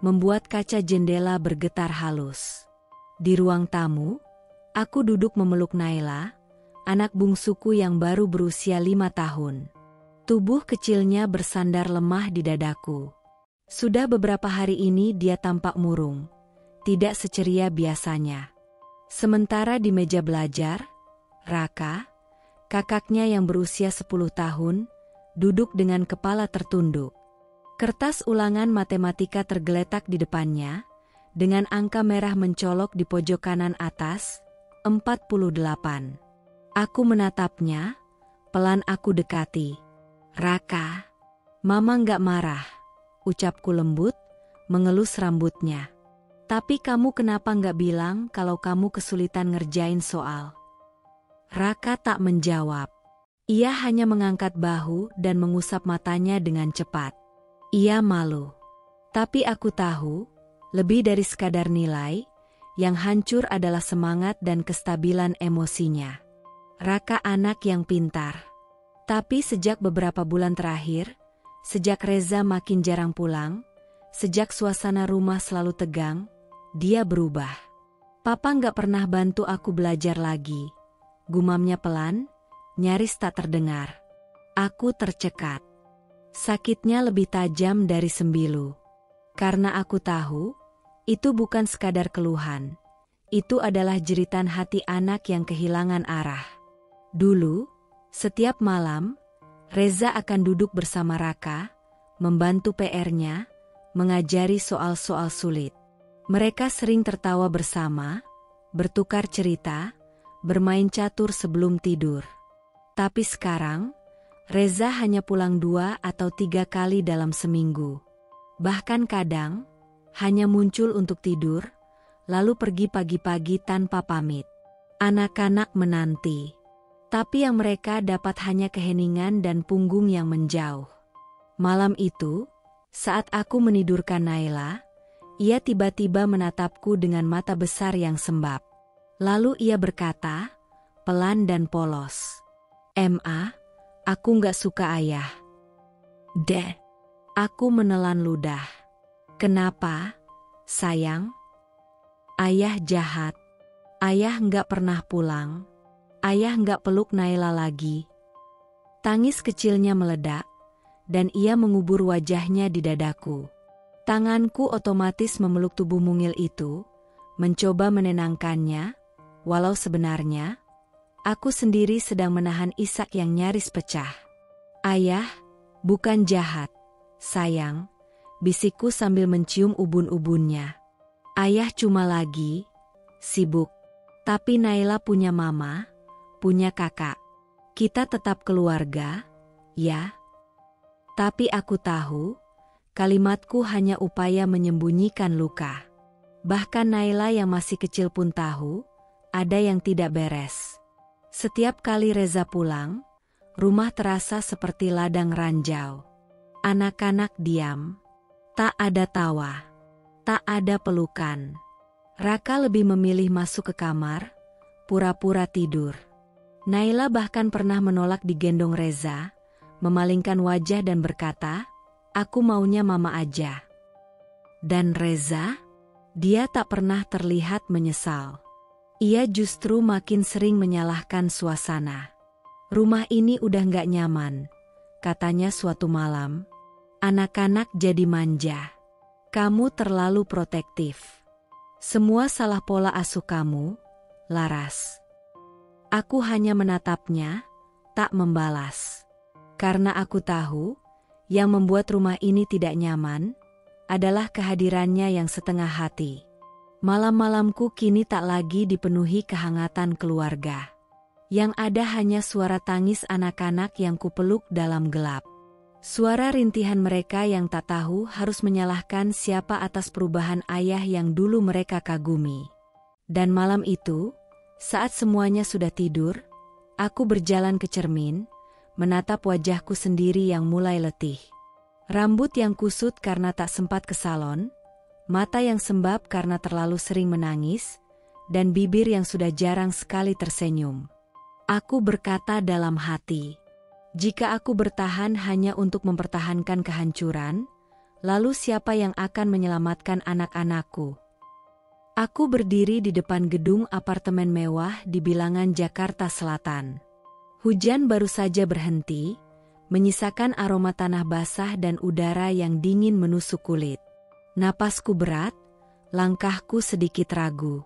membuat kaca jendela bergetar halus. Di ruang tamu, aku duduk memeluk Naila, anak bungsuku yang baru berusia 5 tahun. Tubuh kecilnya bersandar lemah di dadaku. Sudah beberapa hari ini dia tampak murung, tidak seceria biasanya. Sementara di meja belajar, Raka, kakaknya yang berusia 10 tahun, duduk dengan kepala tertunduk. Kertas ulangan matematika tergeletak di depannya, dengan angka merah mencolok di pojok kanan atas, 48. Aku menatapnya, pelan aku dekati. Raka, Mama nggak marah, ucapku lembut, mengelus rambutnya. Tapi kamu kenapa nggak bilang kalau kamu kesulitan ngerjain soal? Raka tak menjawab. Ia hanya mengangkat bahu dan mengusap matanya dengan cepat. Ia malu. Tapi aku tahu, lebih dari sekadar nilai, yang hancur adalah semangat dan kestabilan emosinya. Raka anak yang pintar. Tapi sejak beberapa bulan terakhir, sejak Reza makin jarang pulang, sejak suasana rumah selalu tegang, dia berubah. Papa nggak pernah bantu aku belajar lagi. Gumamnya pelan, nyaris tak terdengar. Aku tercekat. Sakitnya lebih tajam dari sembilu. Karena aku tahu, itu bukan sekadar keluhan. Itu adalah jeritan hati anak yang kehilangan arah. Dulu, setiap malam, Reza akan duduk bersama Raka, membantu PR-nya, mengajari soal-soal sulit. Mereka sering tertawa bersama, bertukar cerita, bermain catur sebelum tidur. Tapi sekarang, Reza hanya pulang 2 atau 3 kali dalam seminggu. Bahkan kadang, hanya muncul untuk tidur, lalu pergi pagi-pagi tanpa pamit. Anak-anak menanti. Tapi yang mereka dapat hanya keheningan dan punggung yang menjauh. Malam itu, saat aku menidurkan Naila, ia tiba-tiba menatapku dengan mata besar yang sembab. Lalu ia berkata, pelan dan polos. "Ma, aku nggak suka ayah." "Deh." Aku menelan ludah. "Kenapa, sayang?" "Ayah jahat. Ayah nggak pernah pulang. Ayah nggak peluk Naila lagi." Tangis kecilnya meledak, dan ia mengubur wajahnya di dadaku. Tanganku otomatis memeluk tubuh mungil itu, mencoba menenangkannya, walau sebenarnya, aku sendiri sedang menahan isak yang nyaris pecah. "Ayah, bukan jahat, sayang," bisikku sambil mencium ubun-ubunnya. "Ayah cuma lagi sibuk. Tapi Naila punya mama, punya kakak. Kita tetap keluarga, ya." Tapi aku tahu, kalimatku hanya upaya menyembunyikan luka. Bahkan Naila yang masih kecil pun tahu, ada yang tidak beres. Setiap kali Reza pulang, rumah terasa seperti ladang ranjau. Anak-anak diam. Tak ada tawa. Tak ada pelukan. Raka lebih memilih masuk ke kamar, pura-pura tidur. Naila bahkan pernah menolak digendong Reza, memalingkan wajah dan berkata, "Aku maunya mama aja." Dan Reza? Dia tak pernah terlihat menyesal. Ia justru makin sering menyalahkan suasana. "Rumah ini udah nggak nyaman," katanya suatu malam. "Anak-anak jadi manja. Kamu terlalu protektif. Semua salah pola asuh kamu, Laras." Aku hanya menatapnya, tak membalas. Karena aku tahu, yang membuat rumah ini tidak nyaman, adalah kehadirannya yang setengah hati. Malam-malamku kini tak lagi dipenuhi kehangatan keluarga. Yang ada hanya suara tangis anak-anak yang kupeluk dalam gelap. Suara rintihan mereka yang tak tahu harus menyalahkan siapa atas perubahan ayah yang dulu mereka kagumi. Dan malam itu, saat semuanya sudah tidur, aku berjalan ke cermin, menatap wajahku sendiri yang mulai letih. Rambut yang kusut karena tak sempat ke salon, mata yang sembab karena terlalu sering menangis, dan bibir yang sudah jarang sekali tersenyum. Aku berkata dalam hati, jika aku bertahan hanya untuk mempertahankan kehancuran, lalu siapa yang akan menyelamatkan anak-anakku? Aku berdiri di depan gedung apartemen mewah di bilangan Jakarta Selatan. Hujan baru saja berhenti, menyisakan aroma tanah basah dan udara yang dingin menusuk kulit. Napasku berat, langkahku sedikit ragu.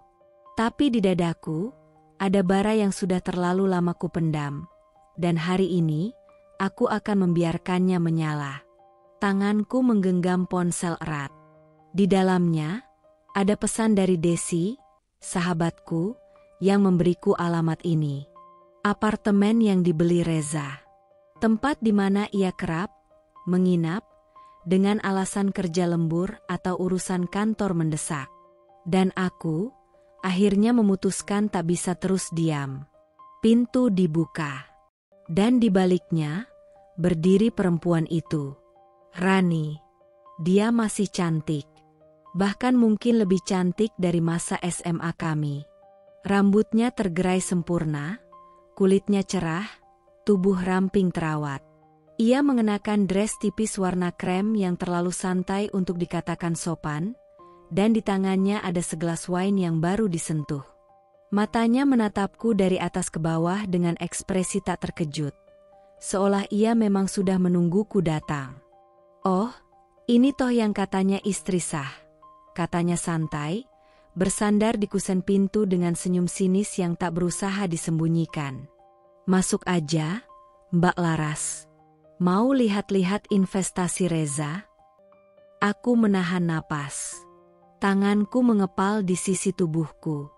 Tapi di dadaku, ada bara yang sudah terlalu lama kupendam. Dan hari ini, aku akan membiarkannya menyala. Tanganku menggenggam ponsel erat. Di dalamnya, ada pesan dari Desi, sahabatku, yang memberiku alamat ini. Apartemen yang dibeli Reza. Tempat di mana ia kerap menginap dengan alasan kerja lembur atau urusan kantor mendesak. Dan aku akhirnya memutuskan tak bisa terus diam. Pintu dibuka. Dan di baliknya berdiri perempuan itu. Rani. Dia masih cantik. Bahkan mungkin lebih cantik dari masa SMA kami. Rambutnya tergerai sempurna, kulitnya cerah, tubuh ramping terawat. Ia mengenakan dress tipis warna krem yang terlalu santai untuk dikatakan sopan, dan di tangannya ada segelas wine yang baru disentuh. Matanya menatapku dari atas ke bawah dengan ekspresi tak terkejut, seolah ia memang sudah menungguku datang. Oh, ini toh yang katanya istri sah. Katanya santai, bersandar di kusen pintu dengan senyum sinis yang tak berusaha disembunyikan. Masuk aja, Mbak Laras. Mau lihat-lihat investasi Reza? Aku menahan napas. Tanganku mengepal di sisi tubuhku.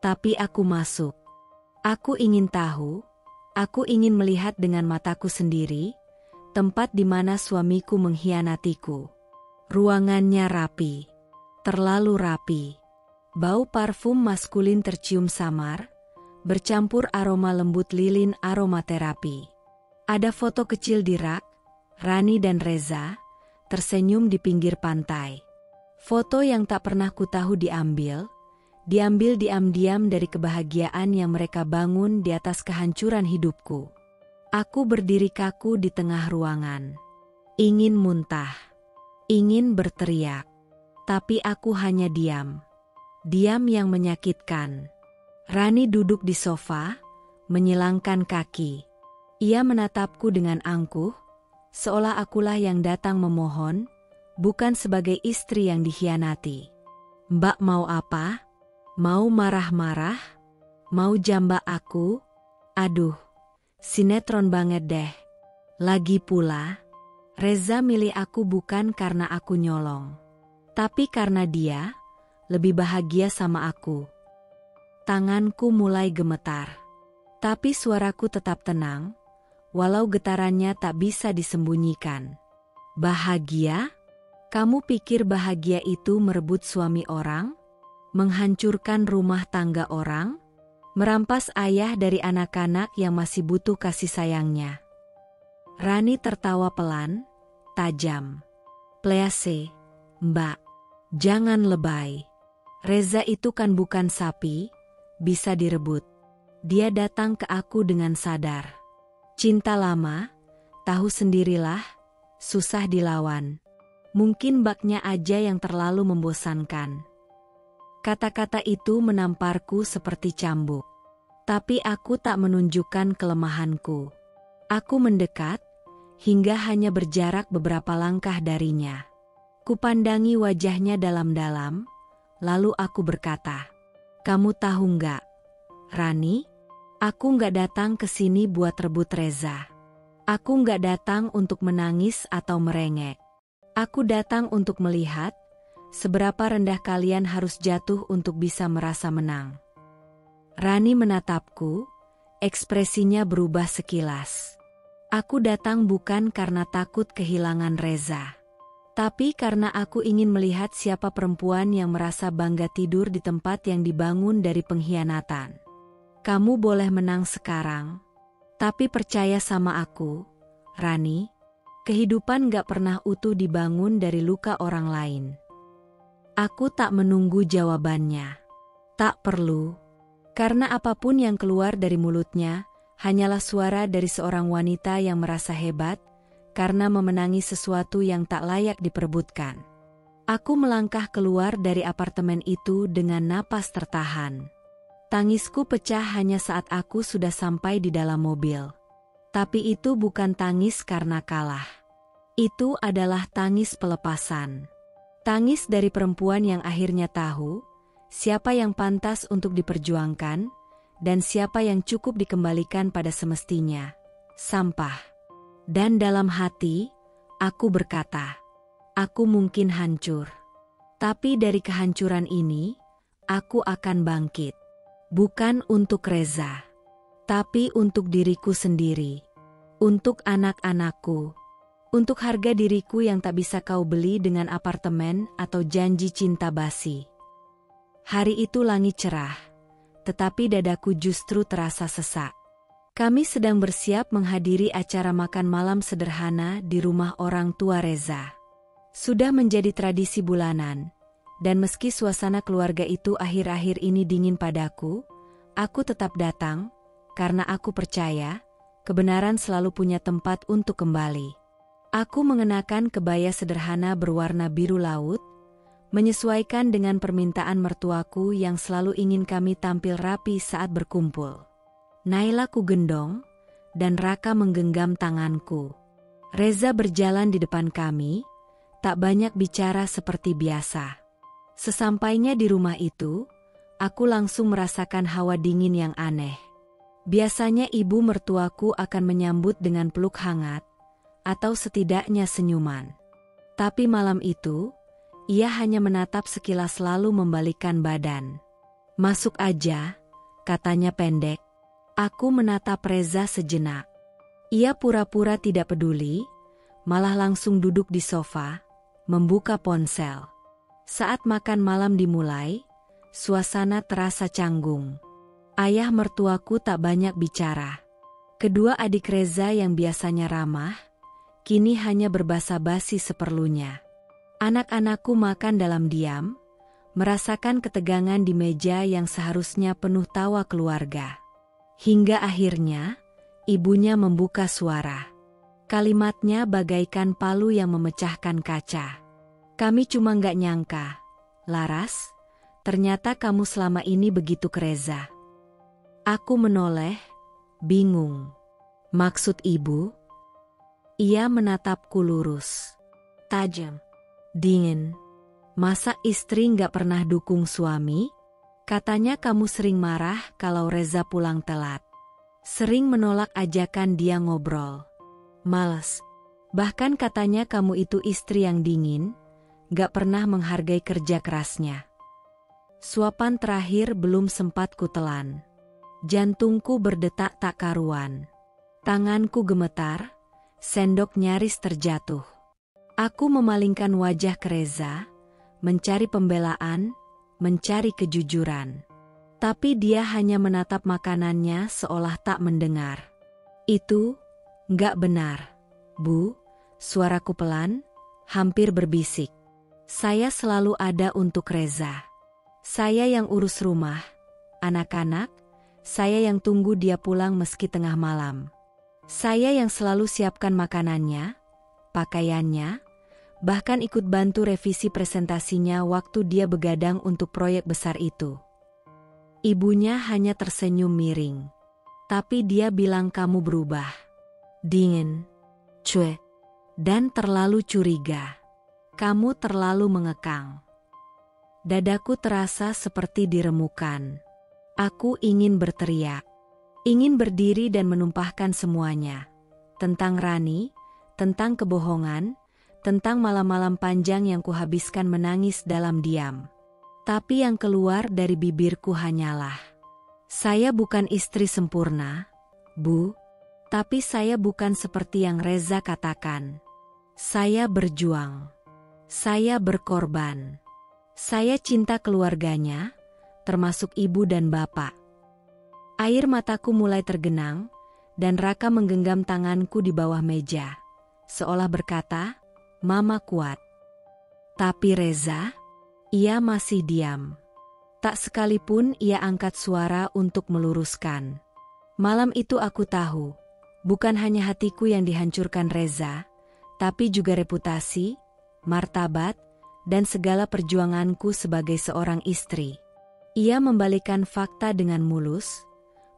Tapi aku masuk. Aku ingin tahu, aku ingin melihat dengan mataku sendiri, tempat di mana suamiku mengkhianatiku. Ruangannya rapi. Terlalu rapi. Bau parfum maskulin tercium samar, bercampur aroma lembut lilin aromaterapi. Ada foto kecil di rak, Rani dan Reza, tersenyum di pinggir pantai. Foto yang tak pernah kutahu diambil diam-diam dari kebahagiaan yang mereka bangun di atas kehancuran hidupku. Aku berdiri kaku di tengah ruangan. Ingin muntah. Ingin berteriak. Tapi aku hanya diam. Diam yang menyakitkan. Rani duduk di sofa, menyilangkan kaki. Ia menatapku dengan angkuh, seolah akulah yang datang memohon, bukan sebagai istri yang dikhianati. Mbak mau apa? Mau marah-marah? Mau jambak aku? Aduh, sinetron banget deh. Lagi pula, Reza milih aku bukan karena aku nyolong. Tapi karena dia lebih bahagia sama aku. Tanganku mulai gemetar. Tapi suaraku tetap tenang, walau getarannya tak bisa disembunyikan. Bahagia? Kamu pikir bahagia itu merebut suami orang? Menghancurkan rumah tangga orang? Merampas ayah dari anak-anak yang masih butuh kasih sayangnya? Rani tertawa pelan, tajam. Please, Mbak, jangan lebay. Reza itu kan bukan sapi, bisa direbut. Dia datang ke aku dengan sadar. Cinta lama, tahu sendirilah, susah dilawan. Mungkin baknya aja yang terlalu membosankan. Kata-kata itu menamparku seperti cambuk. Tapi aku tak menunjukkan kelemahanku. Aku mendekat, hingga hanya berjarak beberapa langkah darinya. Kupandangi wajahnya dalam-dalam, lalu aku berkata, "Kamu tahu nggak, Rani? Aku nggak datang ke sini buat rebut Reza. Aku nggak datang untuk menangis atau merengek. Aku datang untuk melihat seberapa rendah kalian harus jatuh untuk bisa merasa menang." Rani menatapku, ekspresinya berubah sekilas. Aku datang bukan karena takut kehilangan Reza. Tapi karena aku ingin melihat siapa perempuan yang merasa bangga tidur di tempat yang dibangun dari pengkhianatan. Kamu boleh menang sekarang, tapi percaya sama aku, Rani, Kehidupan gak pernah utuh dibangun dari luka orang lain. Aku tak menunggu jawabannya. Tak perlu. Karena apapun yang keluar dari mulutnya, hanyalah suara dari seorang wanita yang merasa hebat, karena memenangi sesuatu yang tak layak diperebutkan. Aku melangkah keluar dari apartemen itu dengan napas tertahan. Tangisku pecah hanya saat aku sudah sampai di dalam mobil. Tapi itu bukan tangis karena kalah. Itu adalah tangis pelepasan. Tangis dari perempuan yang akhirnya tahu siapa yang pantas untuk diperjuangkan dan siapa yang cukup dikembalikan pada semestinya. Sampah. Dan dalam hati, aku berkata, aku mungkin hancur. Tapi dari kehancuran ini, aku akan bangkit. Bukan untuk Reza, tapi untuk diriku sendiri. Untuk anak-anakku. Untuk harga diriku yang tak bisa kau beli dengan apartemen atau janji cinta basi. Hari itu langit cerah, tetapi dadaku justru terasa sesak. Kami sedang bersiap menghadiri acara makan malam sederhana di rumah orang tua Reza. Sudah menjadi tradisi bulanan, dan meski suasana keluarga itu akhir-akhir ini dingin padaku, aku tetap datang, karena aku percaya, kebenaran selalu punya tempat untuk kembali. Aku mengenakan kebaya sederhana berwarna biru laut, menyesuaikan dengan permintaan mertuaku yang selalu ingin kami tampil rapi saat berkumpul. Naila ku gendong, dan Raka menggenggam tanganku. Reza berjalan di depan kami, tak banyak bicara seperti biasa. Sesampainya di rumah itu, aku langsung merasakan hawa dingin yang aneh. Biasanya ibu mertuaku akan menyambut dengan peluk hangat, atau setidaknya senyuman. Tapi malam itu, ia hanya menatap sekilas lalu membalikkan badan. Masuk aja, katanya pendek. Aku menatap Reza sejenak. Ia pura-pura tidak peduli, malah langsung duduk di sofa, membuka ponsel. Saat makan malam dimulai, suasana terasa canggung. Ayah mertuaku tak banyak bicara. Kedua adik Reza yang biasanya ramah, kini hanya berbasa-basi seperlunya. Anak-anakku makan dalam diam, merasakan ketegangan di meja yang seharusnya penuh tawa keluarga. Hingga akhirnya, ibunya membuka suara. Kalimatnya bagaikan palu yang memecahkan kaca. Kami cuma gak nyangka, Laras, ternyata kamu selama ini begitu ke Reza. Aku menoleh, bingung. Maksud ibu? Ia menatapku lurus, tajam, dingin. Masa istri gak pernah dukung suami? Katanya kamu sering marah kalau Reza pulang telat. Sering menolak ajakan dia ngobrol. Males. Bahkan katanya kamu itu istri yang dingin, gak pernah menghargai kerja kerasnya. Suapan terakhir belum sempat kutelan. Jantungku berdetak tak karuan. Tanganku gemetar, sendok nyaris terjatuh. Aku memalingkan wajah ke Reza, mencari pembelaan, mencari kejujuran. Tapi dia hanya menatap makanannya seolah tak mendengar. Itu gak benar, Bu, suaraku pelan, hampir berbisik. Saya selalu ada untuk Reza. Saya yang urus rumah, anak-anak, saya yang tunggu dia pulang meski tengah malam. Saya yang selalu siapkan makanannya, pakaiannya, bahkan ikut bantu revisi presentasinya waktu dia begadang untuk proyek besar itu. Ibunya hanya tersenyum miring. Tapi dia bilang kamu berubah. Dingin, cuek, dan terlalu curiga. Kamu terlalu mengekang. Dadaku terasa seperti diremukan. Aku ingin berteriak. Ingin berdiri dan menumpahkan semuanya. Tentang Rani, tentang kebohongan, tentang malam-malam panjang yang kuhabiskan menangis dalam diam. Tapi yang keluar dari bibirku hanyalah, saya bukan istri sempurna, Bu, tapi saya bukan seperti yang Reza katakan. Saya berjuang. Saya berkorban. Saya cinta keluarganya, termasuk ibu dan bapak. Air mataku mulai tergenang, dan Raka menggenggam tanganku di bawah meja. seolah berkata, "Mama kuat." Tapi Reza, ia masih diam. Tak sekalipun ia angkat suara untuk meluruskan. Malam itu aku tahu, bukan hanya hatiku yang dihancurkan Reza, tapi juga reputasi, martabat, dan segala perjuanganku sebagai seorang istri. Ia membalikkan fakta dengan mulus,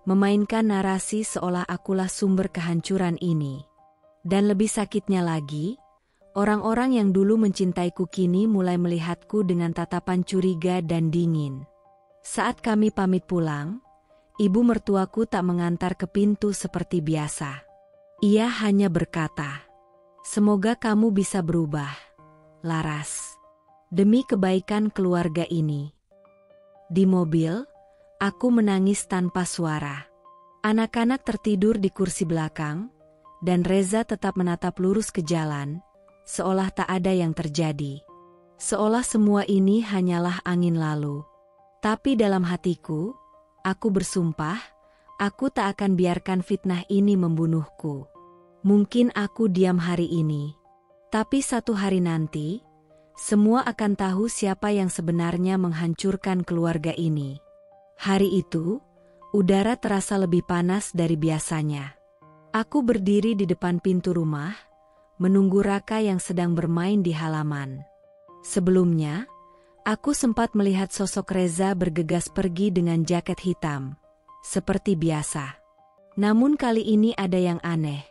memainkan narasi seolah akulah sumber kehancuran ini. Dan lebih sakitnya lagi, orang-orang yang dulu mencintaiku kini mulai melihatku dengan tatapan curiga dan dingin. Saat kami pamit pulang, ibu mertuaku tak mengantar ke pintu seperti biasa. Ia hanya berkata, "Semoga kamu bisa berubah, Laras. Demi kebaikan keluarga ini." Di mobil, aku menangis tanpa suara. Anak-anak tertidur di kursi belakang, dan Reza tetap menatap lurus ke jalan, seolah tak ada yang terjadi. Seolah semua ini hanyalah angin lalu. Tapi dalam hatiku, aku bersumpah, aku tak akan biarkan fitnah ini membunuhku. Mungkin aku diam hari ini, tapi satu hari nanti, semua akan tahu siapa yang sebenarnya menghancurkan keluarga ini. Hari itu, udara terasa lebih panas dari biasanya. Aku berdiri di depan pintu rumah, menunggu Raka yang sedang bermain di halaman. Sebelumnya, aku sempat melihat sosok Reza bergegas pergi dengan jaket hitam, seperti biasa. Namun kali ini ada yang aneh.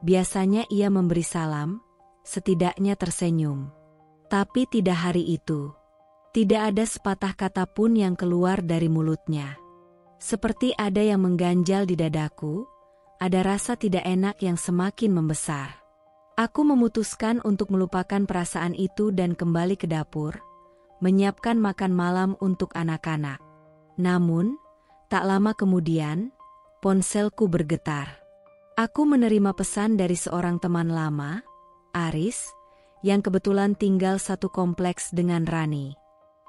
Biasanya ia memberi salam, setidaknya tersenyum. Tapi tidak hari itu. Tidak ada sepatah kata pun yang keluar dari mulutnya. Seperti ada yang mengganjal di dadaku, ada rasa tidak enak yang semakin membesar. Aku memutuskan untuk melupakan perasaan itu dan kembali ke dapur, menyiapkan makan malam untuk anak-anak. Namun, tak lama kemudian, ponselku bergetar. Aku menerima pesan dari seorang teman lama, Aris, yang kebetulan tinggal satu kompleks dengan Rani.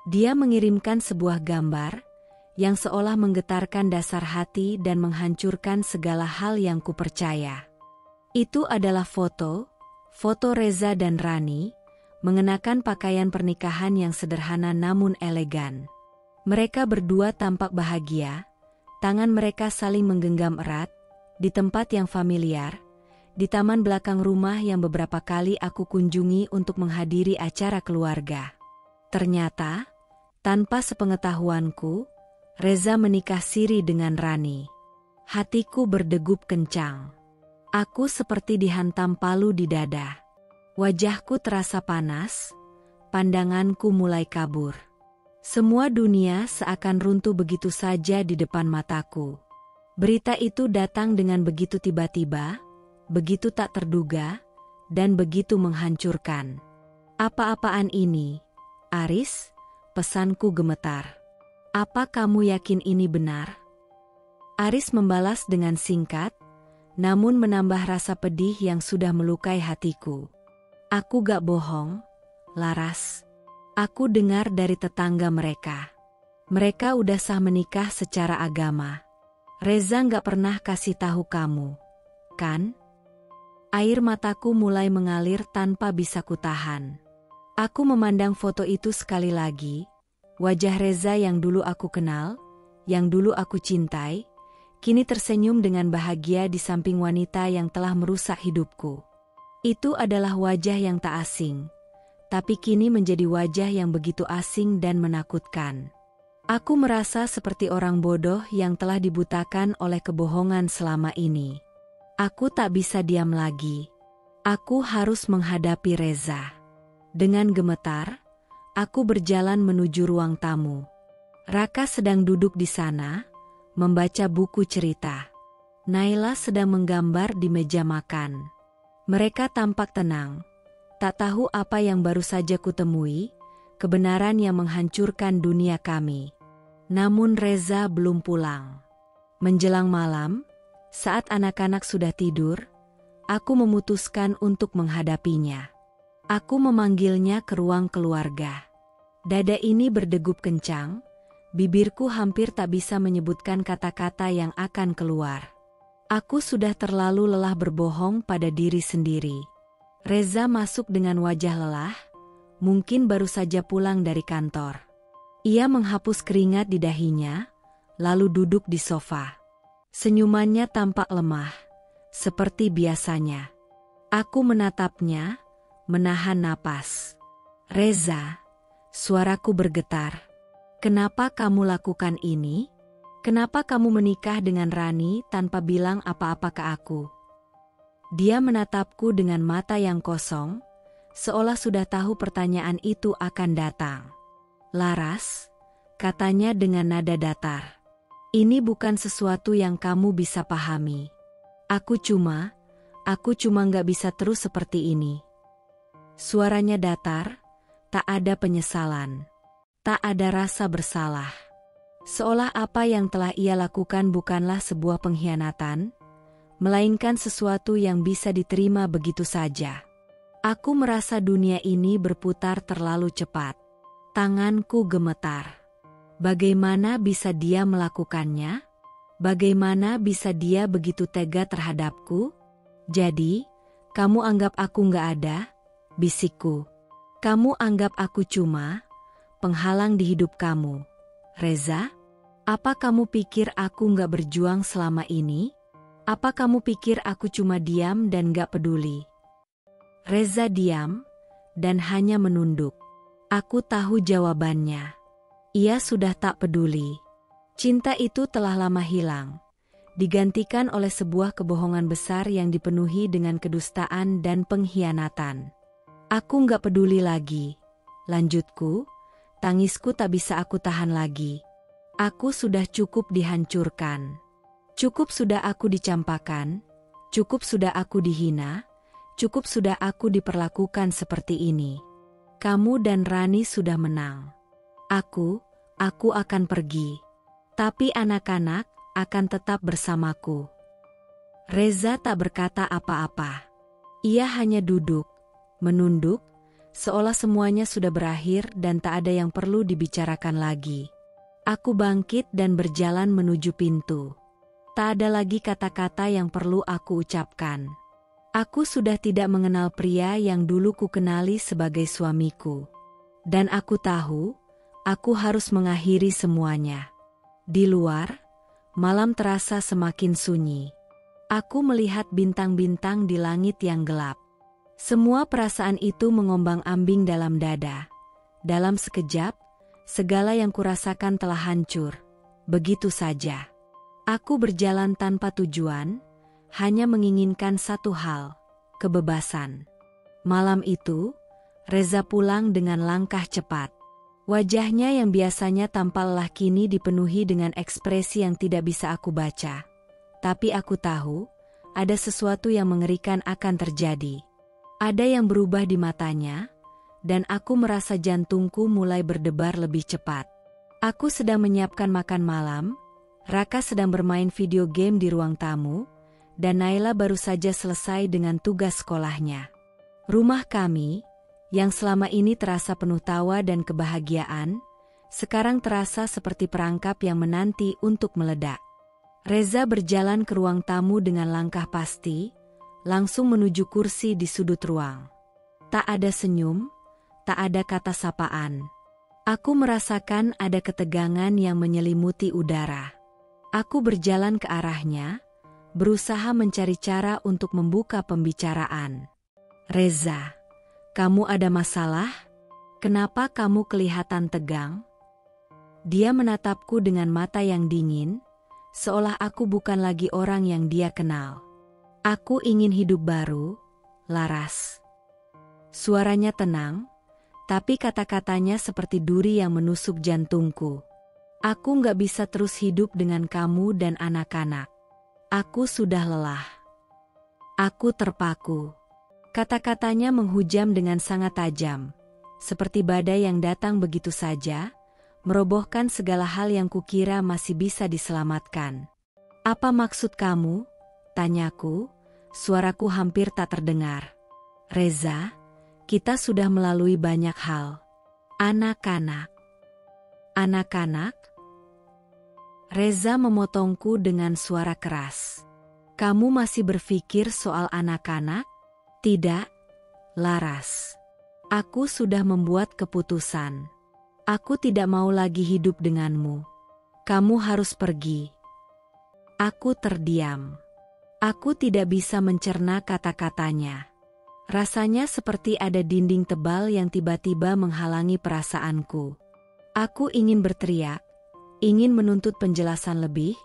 Dia mengirimkan sebuah gambar yang seolah menggetarkan dasar hati dan menghancurkan segala hal yang kupercaya. Itu adalah foto Reza dan Rani, mengenakan pakaian pernikahan yang sederhana namun elegan. Mereka berdua tampak bahagia, tangan mereka saling menggenggam erat, di tempat yang familiar, di taman belakang rumah yang beberapa kali aku kunjungi untuk menghadiri acara keluarga. Ternyata, tanpa sepengetahuanku, Reza menikah siri dengan Rani. Hatiku berdegup kencang. Aku seperti dihantam palu di dada. Wajahku terasa panas, pandanganku mulai kabur. Semua dunia seakan runtuh begitu saja di depan mataku. Berita itu datang dengan begitu tiba-tiba, begitu tak terduga, dan begitu menghancurkan. "Apa-apaan ini, Aris?" pesanku gemetar. "Apa kamu yakin ini benar?" Aris membalas dengan singkat, namun menambah rasa pedih yang sudah melukai hatiku. "Aku gak bohong, Laras. Aku dengar dari tetangga mereka. Mereka udah sah menikah secara agama. Reza gak pernah kasih tahu kamu, kan?" Air mataku mulai mengalir tanpa bisa kutahan. Aku memandang foto itu sekali lagi, wajah Reza yang dulu aku kenal, yang dulu aku cintai, kini tersenyum dengan bahagia di samping wanita yang telah merusak hidupku. Itu adalah wajah yang tak asing, tapi kini menjadi wajah yang begitu asing dan menakutkan. Aku merasa seperti orang bodoh yang telah dibutakan oleh kebohongan selama ini. Aku tak bisa diam lagi. Aku harus menghadapi Reza. Dengan gemetar, aku berjalan menuju ruang tamu. Raka sedang duduk di sana, membaca buku cerita. Naila sedang menggambar di meja makan. Mereka tampak tenang. Tak tahu apa yang baru saja kutemui, kebenaran yang menghancurkan dunia kami. Namun Reza belum pulang. Menjelang malam, saat anak-anak sudah tidur, aku memutuskan untuk menghadapinya. Aku memanggilnya ke ruang keluarga. Dada ini berdegup kencang, bibirku hampir tak bisa menyebutkan kata-kata yang akan keluar. Aku sudah terlalu lelah berbohong pada diri sendiri. Reza masuk dengan wajah lelah, mungkin baru saja pulang dari kantor. Ia menghapus keringat di dahinya, lalu duduk di sofa. Senyumannya tampak lemah, seperti biasanya. Aku menatapnya, menahan napas. Reza, suaraku bergetar. Kenapa kamu lakukan ini? Kenapa kamu menikah dengan Rani tanpa bilang apa-apa ke aku? Dia menatapku dengan mata yang kosong, seolah sudah tahu pertanyaan itu akan datang. Laras, katanya dengan nada datar. Ini bukan sesuatu yang kamu bisa pahami. Aku cuma nggak bisa terus seperti ini. Suaranya datar, tak ada penyesalan, tak ada rasa bersalah. Seolah apa yang telah ia lakukan bukanlah sebuah pengkhianatan, melainkan sesuatu yang bisa diterima begitu saja. Aku merasa dunia ini berputar terlalu cepat. Tanganku gemetar. Bagaimana bisa dia melakukannya? Bagaimana bisa dia begitu tega terhadapku? Jadi, kamu anggap aku nggak ada? Bisikku. Kamu anggap aku cuma penghalang di hidup kamu. Reza, apa kamu pikir aku nggak berjuang selama ini? Apa kamu pikir aku cuma diam dan nggak peduli? Reza diam dan hanya menunduk. Aku tahu jawabannya. Ia sudah tak peduli. Cinta itu telah lama hilang, digantikan oleh sebuah kebohongan besar yang dipenuhi dengan kedustaan dan pengkhianatan. Aku nggak peduli lagi. Lanjutku, tangisku tak bisa aku tahan lagi. Aku sudah cukup dihancurkan. Cukup sudah aku dicampakan. Cukup sudah aku dihina. Cukup sudah aku diperlakukan seperti ini. Kamu dan Rani sudah menang. Aku akan pergi. Tapi anak-anak akan tetap bersamaku. Reza tak berkata apa-apa. Ia hanya duduk, menunduk, seolah semuanya sudah berakhir dan tak ada yang perlu dibicarakan lagi. Aku bangkit dan berjalan menuju pintu. Tak ada lagi kata-kata yang perlu aku ucapkan. Aku sudah tidak mengenal pria yang dulu ku kenali sebagai suamiku. Dan aku tahu, aku harus mengakhiri semuanya. Di luar, malam terasa semakin sunyi. Aku melihat bintang-bintang di langit yang gelap. Semua perasaan itu mengombang-ambing dalam dada. Dalam sekejap, segala yang kurasakan telah hancur. Begitu saja. Aku berjalan tanpa tujuan, hanya menginginkan satu hal, kebebasan. Malam itu, Reza pulang dengan langkah cepat. Wajahnya yang biasanya tampak lelah kini dipenuhi dengan ekspresi yang tidak bisa aku baca. Tapi aku tahu, ada sesuatu yang mengerikan akan terjadi. Ada yang berubah di matanya, dan aku merasa jantungku mulai berdebar lebih cepat. Aku sedang menyiapkan makan malam, Raka sedang bermain video game di ruang tamu, dan Naila baru saja selesai dengan tugas sekolahnya. Rumah kami, yang selama ini terasa penuh tawa dan kebahagiaan, sekarang terasa seperti perangkap yang menanti untuk meledak. Reza berjalan ke ruang tamu dengan langkah pasti, langsung menuju kursi di sudut ruang. Tak ada senyum, tak ada kata sapaan. Aku merasakan ada ketegangan yang menyelimuti udara. Aku berjalan ke arahnya, berusaha mencari cara untuk membuka pembicaraan. Reza, kamu ada masalah? Kenapa kamu kelihatan tegang? Dia menatapku dengan mata yang dingin, seolah aku bukan lagi orang yang dia kenal. Aku ingin hidup baru, Laras. Suaranya tenang, tapi kata-katanya seperti duri yang menusuk jantungku. Aku nggak bisa terus hidup dengan kamu dan anak-anak. Aku sudah lelah. Aku terpaku. Kata-katanya menghujam dengan sangat tajam, seperti badai yang datang begitu saja, merobohkan segala hal yang kukira masih bisa diselamatkan. Apa maksud kamu? Tanyaku, suaraku hampir tak terdengar. Reza, kita sudah melalui banyak hal. Anak-anak. Anak-anak? Reza memotongku dengan suara keras. Kamu masih berpikir soal anak-anak? Tidak, Laras. Aku sudah membuat keputusan. Aku tidak mau lagi hidup denganmu. Kamu harus pergi. Aku terdiam. Aku tidak bisa mencerna kata-katanya. Rasanya seperti ada dinding tebal yang tiba-tiba menghalangi perasaanku. Aku ingin berteriak, ingin menuntut penjelasan lebih,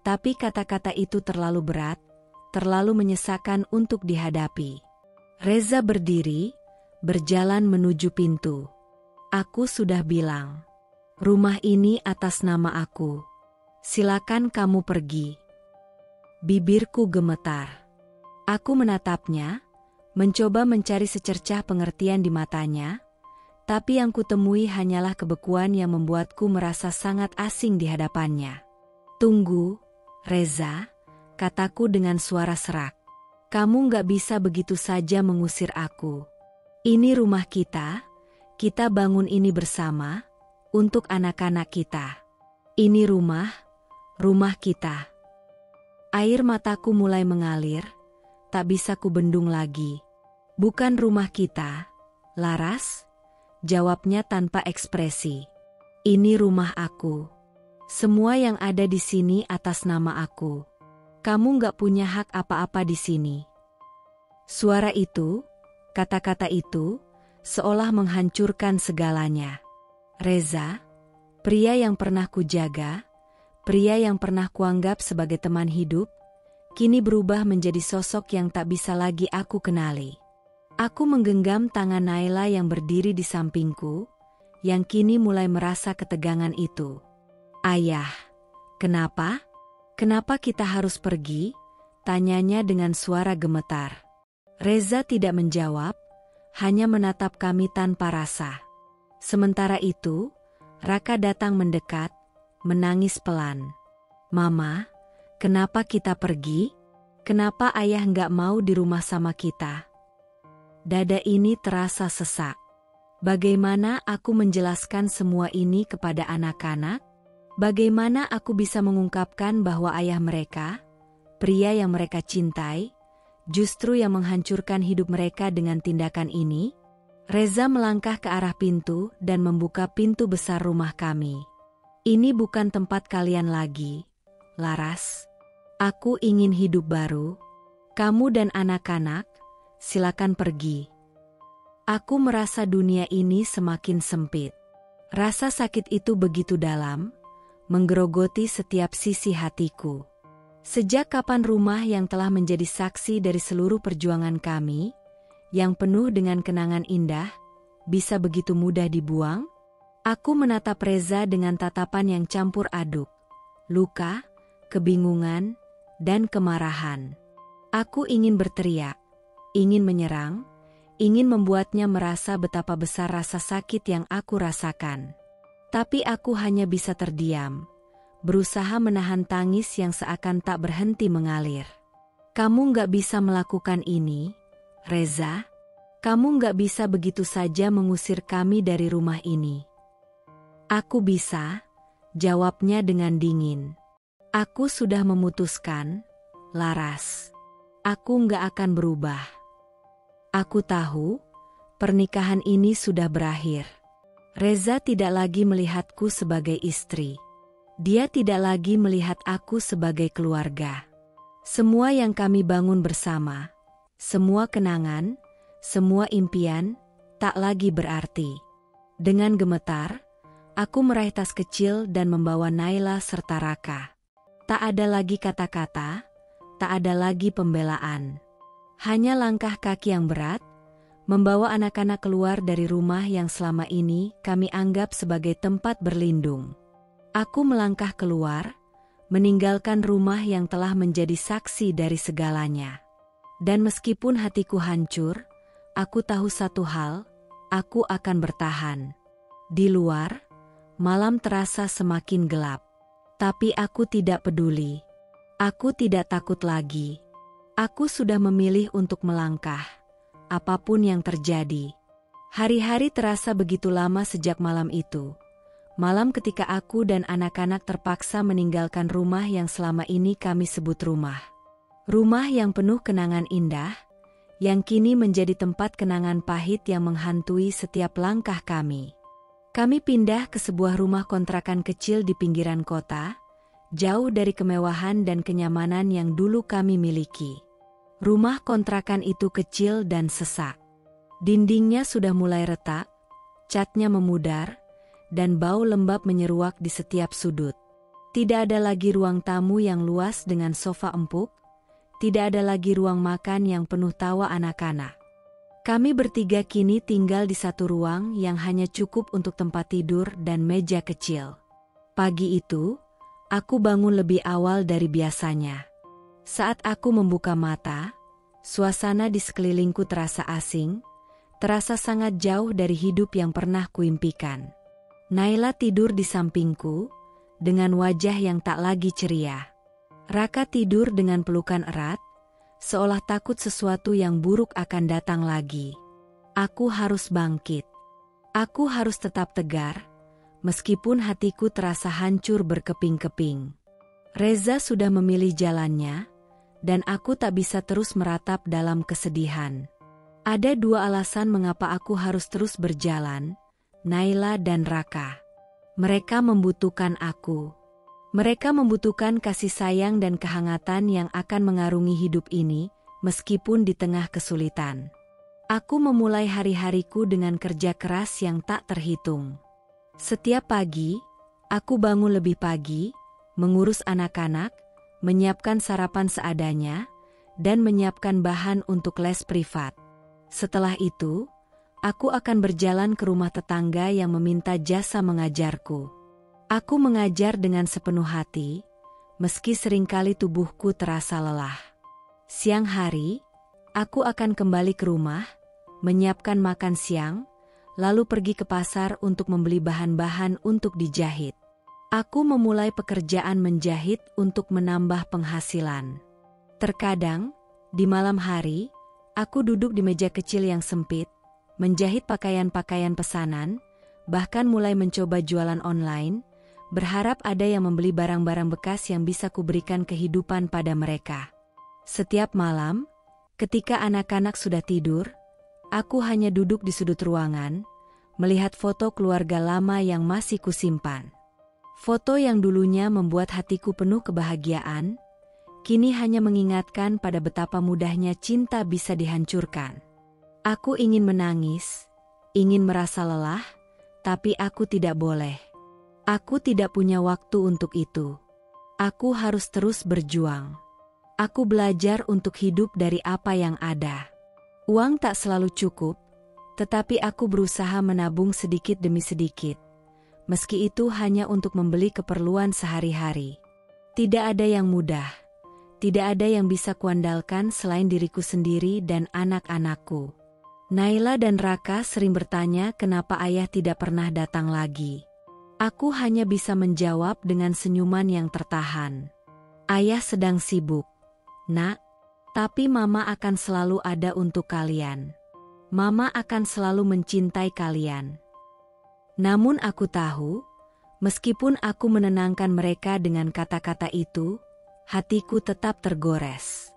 tapi kata-kata itu terlalu berat, terlalu menyesakkan untuk dihadapi. Reza berdiri, berjalan menuju pintu. Aku sudah bilang, rumah ini atas nama aku. Silakan kamu pergi. Bibirku gemetar. Aku menatapnya, mencoba mencari secercah pengertian di matanya, tapi yang kutemui hanyalah kebekuan yang membuatku merasa sangat asing di hadapannya. Tunggu, Reza, kataku dengan suara serak. Kamu gak bisa begitu saja mengusir aku. Ini rumah kita bangun ini bersama, untuk anak-anak kita. Ini rumah kita. Air mataku mulai mengalir, tak bisa kubendung lagi. Bukan rumah kita, Laras, jawabnya tanpa ekspresi. Ini rumah aku. Semua yang ada di sini atas nama aku. Kamu gak punya hak apa-apa di sini. Suara itu, kata-kata itu, seolah menghancurkan segalanya. Reza, pria yang pernah kujaga, pria yang pernah kuanggap sebagai teman hidup, kini berubah menjadi sosok yang tak bisa lagi aku kenali. Aku menggenggam tangan Naila yang berdiri di sampingku, yang kini mulai merasa ketegangan itu. Ayah, kenapa? Kenapa kita harus pergi? Tanyanya dengan suara gemetar. Reza tidak menjawab, hanya menatap kami tanpa rasa. Sementara itu, Raka datang mendekat, menangis pelan. Mama, kenapa kita pergi? Kenapa ayah nggak mau di rumah sama kita? Dada ini terasa sesak. Bagaimana aku menjelaskan semua ini kepada anak-anak? Bagaimana aku bisa mengungkapkan bahwa ayah mereka, pria yang mereka cintai, justru yang menghancurkan hidup mereka dengan tindakan ini? Reza melangkah ke arah pintu dan membuka pintu besar rumah kami. Ini bukan tempat kalian lagi, Laras. Aku ingin hidup baru. Kamu dan anak-anak, silakan pergi. Aku merasa dunia ini semakin sempit. Rasa sakit itu begitu dalam, menggerogoti setiap sisi hatiku. Sejak kapan rumah yang telah menjadi saksi dari seluruh perjuangan kami, yang penuh dengan kenangan indah, bisa begitu mudah dibuang? Aku menatap Reza dengan tatapan yang campur aduk, luka, kebingungan, dan kemarahan. Aku ingin berteriak, ingin menyerang, ingin membuatnya merasa betapa besar rasa sakit yang aku rasakan. Tapi aku hanya bisa terdiam, berusaha menahan tangis yang seakan tak berhenti mengalir. Kamu gak bisa melakukan ini, Reza. Kamu gak bisa begitu saja mengusir kami dari rumah ini. Aku bisa, jawabnya dengan dingin. Aku sudah memutuskan, Laras. Aku gak akan berubah. Aku tahu, pernikahan ini sudah berakhir. Reza tidak lagi melihatku sebagai istri. Dia tidak lagi melihat aku sebagai keluarga. Semua yang kami bangun bersama, semua kenangan, semua impian, tak lagi berarti. Dengan gemetar, aku meraih tas kecil dan membawa Naila serta Raka. Tak ada lagi kata-kata, tak ada lagi pembelaan. Hanya langkah kaki yang berat, membawa anak-anak keluar dari rumah yang selama ini kami anggap sebagai tempat berlindung. Aku melangkah keluar, meninggalkan rumah yang telah menjadi saksi dari segalanya. Dan meskipun hatiku hancur, aku tahu satu hal, aku akan bertahan. Di luar, malam terasa semakin gelap. Tapi aku tidak peduli. Aku tidak takut lagi. Aku sudah memilih untuk melangkah. Apapun yang terjadi. Hari-hari terasa begitu lama sejak malam itu. Malam ketika aku dan anak-anak terpaksa meninggalkan rumah yang selama ini kami sebut rumah. Rumah yang penuh kenangan indah, yang kini menjadi tempat kenangan pahit yang menghantui setiap langkah kami. Kami pindah ke sebuah rumah kontrakan kecil di pinggiran kota, jauh dari kemewahan dan kenyamanan yang dulu kami miliki. Rumah kontrakan itu kecil dan sesak. Dindingnya sudah mulai retak, catnya memudar, dan bau lembab menyeruak di setiap sudut. Tidak ada lagi ruang tamu yang luas dengan sofa empuk, tidak ada lagi ruang makan yang penuh tawa anak-anak. Kami bertiga kini tinggal di satu ruang yang hanya cukup untuk tempat tidur dan meja kecil. Pagi itu, aku bangun lebih awal dari biasanya. Saat aku membuka mata, suasana di sekelilingku terasa asing, terasa sangat jauh dari hidup yang pernah kuimpikan. Naila tidur di sampingku, dengan wajah yang tak lagi ceria. Raka tidur dengan pelukan erat, seolah takut sesuatu yang buruk akan datang lagi. Aku harus bangkit. Aku harus tetap tegar, meskipun hatiku terasa hancur berkeping-keping. Reza sudah memilih jalannya, dan aku tak bisa terus meratap dalam kesedihan. Ada dua alasan mengapa aku harus terus berjalan, Naila dan Raka. Mereka membutuhkan aku. Mereka membutuhkan kasih sayang dan kehangatan yang akan mengarungi hidup ini, meskipun di tengah kesulitan. Aku memulai hari-hariku dengan kerja keras yang tak terhitung. Setiap pagi, aku bangun lebih pagi, mengurus anak-anak, menyiapkan sarapan seadanya, dan menyiapkan bahan untuk les privat. Setelah itu, aku akan berjalan ke rumah tetangga yang meminta jasa mengajarku. Aku mengajar dengan sepenuh hati, meski seringkali tubuhku terasa lelah. Siang hari, aku akan kembali ke rumah, menyiapkan makan siang, lalu pergi ke pasar untuk membeli bahan-bahan untuk dijahit. Aku memulai pekerjaan menjahit untuk menambah penghasilan. Terkadang, di malam hari, aku duduk di meja kecil yang sempit, menjahit pakaian-pakaian pesanan, bahkan mulai mencoba jualan online, berharap ada yang membeli barang-barang bekas yang bisa kuberikan kehidupan pada mereka. Setiap malam, ketika anak-anak sudah tidur, aku hanya duduk di sudut ruangan, melihat foto keluarga lama yang masih kusimpan. Foto yang dulunya membuat hatiku penuh kebahagiaan, kini hanya mengingatkan pada betapa mudahnya cinta bisa dihancurkan. Aku ingin menangis, ingin merasa lelah, tapi aku tidak boleh. Aku tidak punya waktu untuk itu. Aku harus terus berjuang. Aku belajar untuk hidup dari apa yang ada. Uang tak selalu cukup, tetapi aku berusaha menabung sedikit demi sedikit. Meski itu hanya untuk membeli keperluan sehari-hari. Tidak ada yang mudah. Tidak ada yang bisa kuandalkan selain diriku sendiri dan anak-anakku. Naila dan Raka sering bertanya kenapa ayah tidak pernah datang lagi. Aku hanya bisa menjawab dengan senyuman yang tertahan. Ayah sedang sibuk, Nak, tapi Mama akan selalu ada untuk kalian. Mama akan selalu mencintai kalian. Namun aku tahu, meskipun aku menenangkan mereka dengan kata-kata itu, hatiku tetap tergores.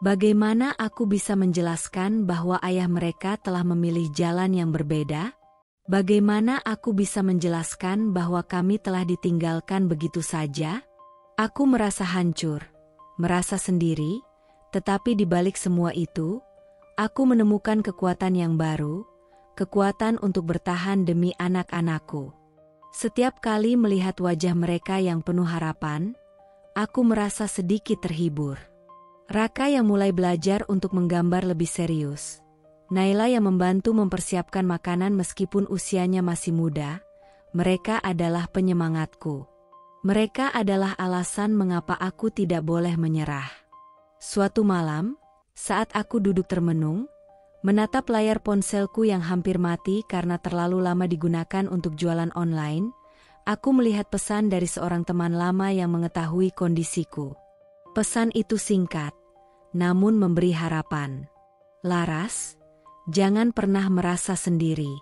Bagaimana aku bisa menjelaskan bahwa ayah mereka telah memilih jalan yang berbeda? Bagaimana aku bisa menjelaskan bahwa kami telah ditinggalkan begitu saja? Aku merasa hancur, merasa sendiri, tetapi di balik semua itu, aku menemukan kekuatan yang baru, kekuatan untuk bertahan demi anak-anakku. Setiap kali melihat wajah mereka yang penuh harapan, aku merasa sedikit terhibur. Raka yang mulai belajar untuk menggambar lebih serius. Naila yang membantu mempersiapkan makanan meskipun usianya masih muda, mereka adalah penyemangatku. Mereka adalah alasan mengapa aku tidak boleh menyerah. Suatu malam, saat aku duduk termenung, menatap layar ponselku yang hampir mati karena terlalu lama digunakan untuk jualan online, aku melihat pesan dari seorang teman lama yang mengetahui kondisiku. Pesan itu singkat, namun memberi harapan. Laras, jangan pernah merasa sendiri.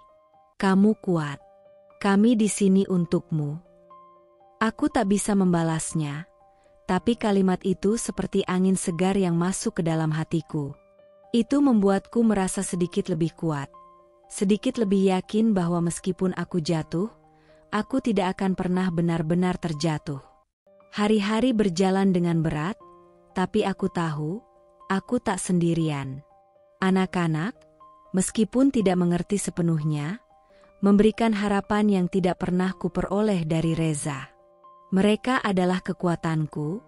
Kamu kuat. Kami di sini untukmu. Aku tak bisa membalasnya, tapi kalimat itu seperti angin segar yang masuk ke dalam hatiku. Itu membuatku merasa sedikit lebih kuat. Sedikit lebih yakin bahwa meskipun aku jatuh, aku tidak akan pernah benar-benar terjatuh. Hari-hari berjalan dengan berat, tapi aku tahu, aku tak sendirian. Anak-anak, meskipun tidak mengerti sepenuhnya, memberikan harapan yang tidak pernah kuperoleh dari Reza. Mereka adalah kekuatanku,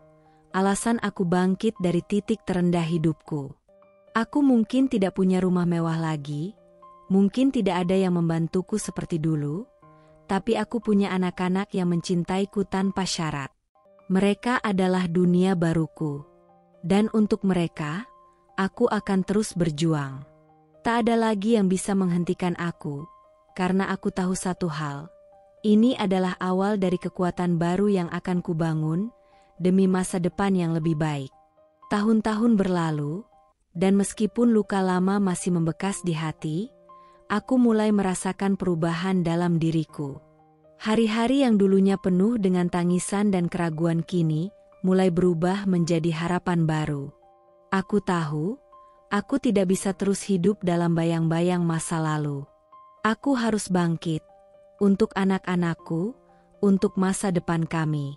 alasan aku bangkit dari titik terendah hidupku. Aku mungkin tidak punya rumah mewah lagi, mungkin tidak ada yang membantuku seperti dulu, tapi aku punya anak-anak yang mencintaiku tanpa syarat. Mereka adalah dunia baruku. Dan untuk mereka, aku akan terus berjuang. Tak ada lagi yang bisa menghentikan aku, karena aku tahu satu hal. Ini adalah awal dari kekuatan baru yang akan kubangun, demi masa depan yang lebih baik. Tahun-tahun berlalu, dan meskipun luka lama masih membekas di hati, aku mulai merasakan perubahan dalam diriku. Hari-hari yang dulunya penuh dengan tangisan dan keraguan kini, mulai berubah menjadi harapan baru. Aku tahu, aku tidak bisa terus hidup dalam bayang-bayang masa lalu. Aku harus bangkit, untuk anak-anakku, untuk masa depan kami.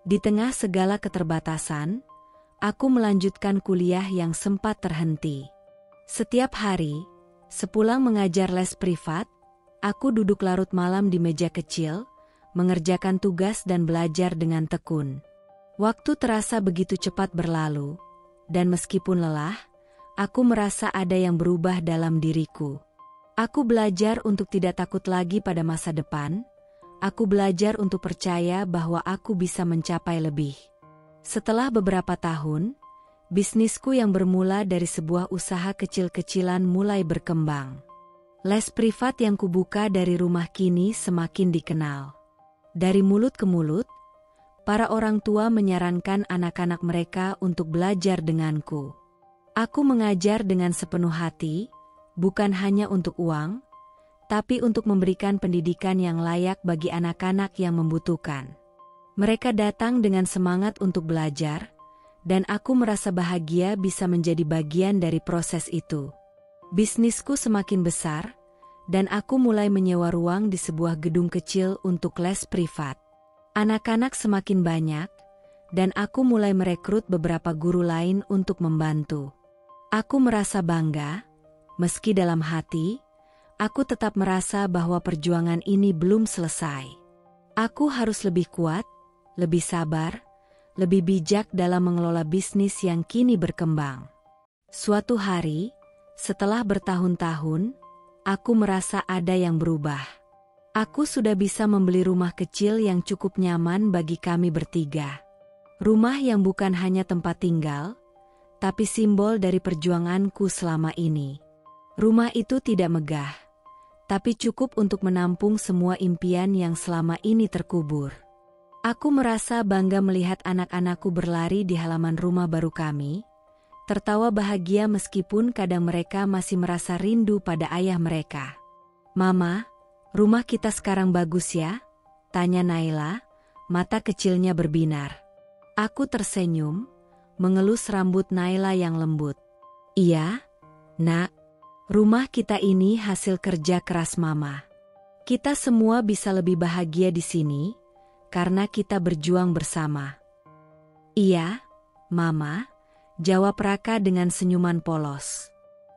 Di tengah segala keterbatasan, aku melanjutkan kuliah yang sempat terhenti. Setiap hari, sepulang mengajar les privat, aku duduk larut malam di meja kecil, mengerjakan tugas dan belajar dengan tekun. Waktu terasa begitu cepat berlalu, dan meskipun lelah, aku merasa ada yang berubah dalam diriku. Aku belajar untuk tidak takut lagi pada masa depan, aku belajar untuk percaya bahwa aku bisa mencapai lebih. Setelah beberapa tahun, bisnisku yang bermula dari sebuah usaha kecil-kecilan mulai berkembang. Les privat yang kubuka dari rumah kini semakin dikenal. Dari mulut ke mulut, para orang tua menyarankan anak-anak mereka untuk belajar denganku. Aku mengajar dengan sepenuh hati, bukan hanya untuk uang, tapi untuk memberikan pendidikan yang layak bagi anak-anak yang membutuhkan. Mereka datang dengan semangat untuk belajar, dan aku merasa bahagia bisa menjadi bagian dari proses itu. Bisnisku semakin besar, dan aku mulai menyewa ruang di sebuah gedung kecil untuk les privat. Anak-anak semakin banyak, dan aku mulai merekrut beberapa guru lain untuk membantu. Aku merasa bangga, meski dalam hati, aku tetap merasa bahwa perjuangan ini belum selesai. Aku harus lebih kuat, lebih sabar, lebih bijak dalam mengelola bisnis yang kini berkembang. Suatu hari, setelah bertahun-tahun, aku merasa ada yang berubah. Aku sudah bisa membeli rumah kecil yang cukup nyaman bagi kami bertiga. Rumah yang bukan hanya tempat tinggal, tapi simbol dari perjuanganku selama ini. Rumah itu tidak megah, tapi cukup untuk menampung semua impian yang selama ini terkubur. Aku merasa bangga melihat anak-anakku berlari di halaman rumah baru kami, tertawa bahagia meskipun kadang mereka masih merasa rindu pada ayah mereka. "Mama, rumah kita sekarang bagus ya?" tanya Naila, mata kecilnya berbinar. Aku tersenyum, mengelus rambut Naila yang lembut. "Iya, Nak. Rumah kita ini hasil kerja keras Mama. Kita semua bisa lebih bahagia di sini, karena kita berjuang bersama." "Iya, Mama," jawab Raka dengan senyuman polos.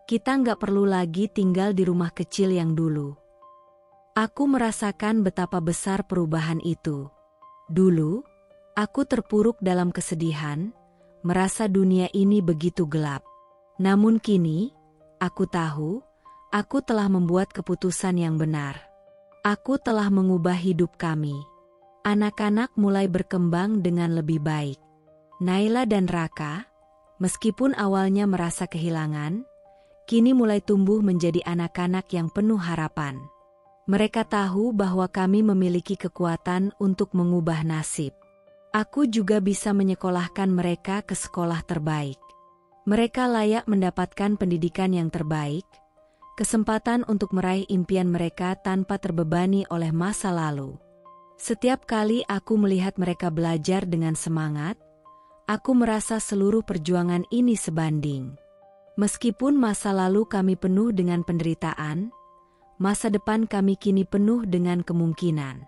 "Kita nggak perlu lagi tinggal di rumah kecil yang dulu." Aku merasakan betapa besar perubahan itu. Dulu, aku terpuruk dalam kesedihan, merasa dunia ini begitu gelap. Namun kini, aku tahu, aku telah membuat keputusan yang benar. Aku telah mengubah hidup kami. Anak-anak mulai berkembang dengan lebih baik. Naila dan Raka, meskipun awalnya merasa kehilangan, kini mulai tumbuh menjadi anak-anak yang penuh harapan. Mereka tahu bahwa kami memiliki kekuatan untuk mengubah nasib. Aku juga bisa menyekolahkan mereka ke sekolah terbaik. Mereka layak mendapatkan pendidikan yang terbaik, kesempatan untuk meraih impian mereka tanpa terbebani oleh masa lalu. Setiap kali aku melihat mereka belajar dengan semangat, aku merasa seluruh perjuangan ini sebanding. Meskipun masa lalu kami penuh dengan penderitaan, masa depan kami kini penuh dengan kemungkinan.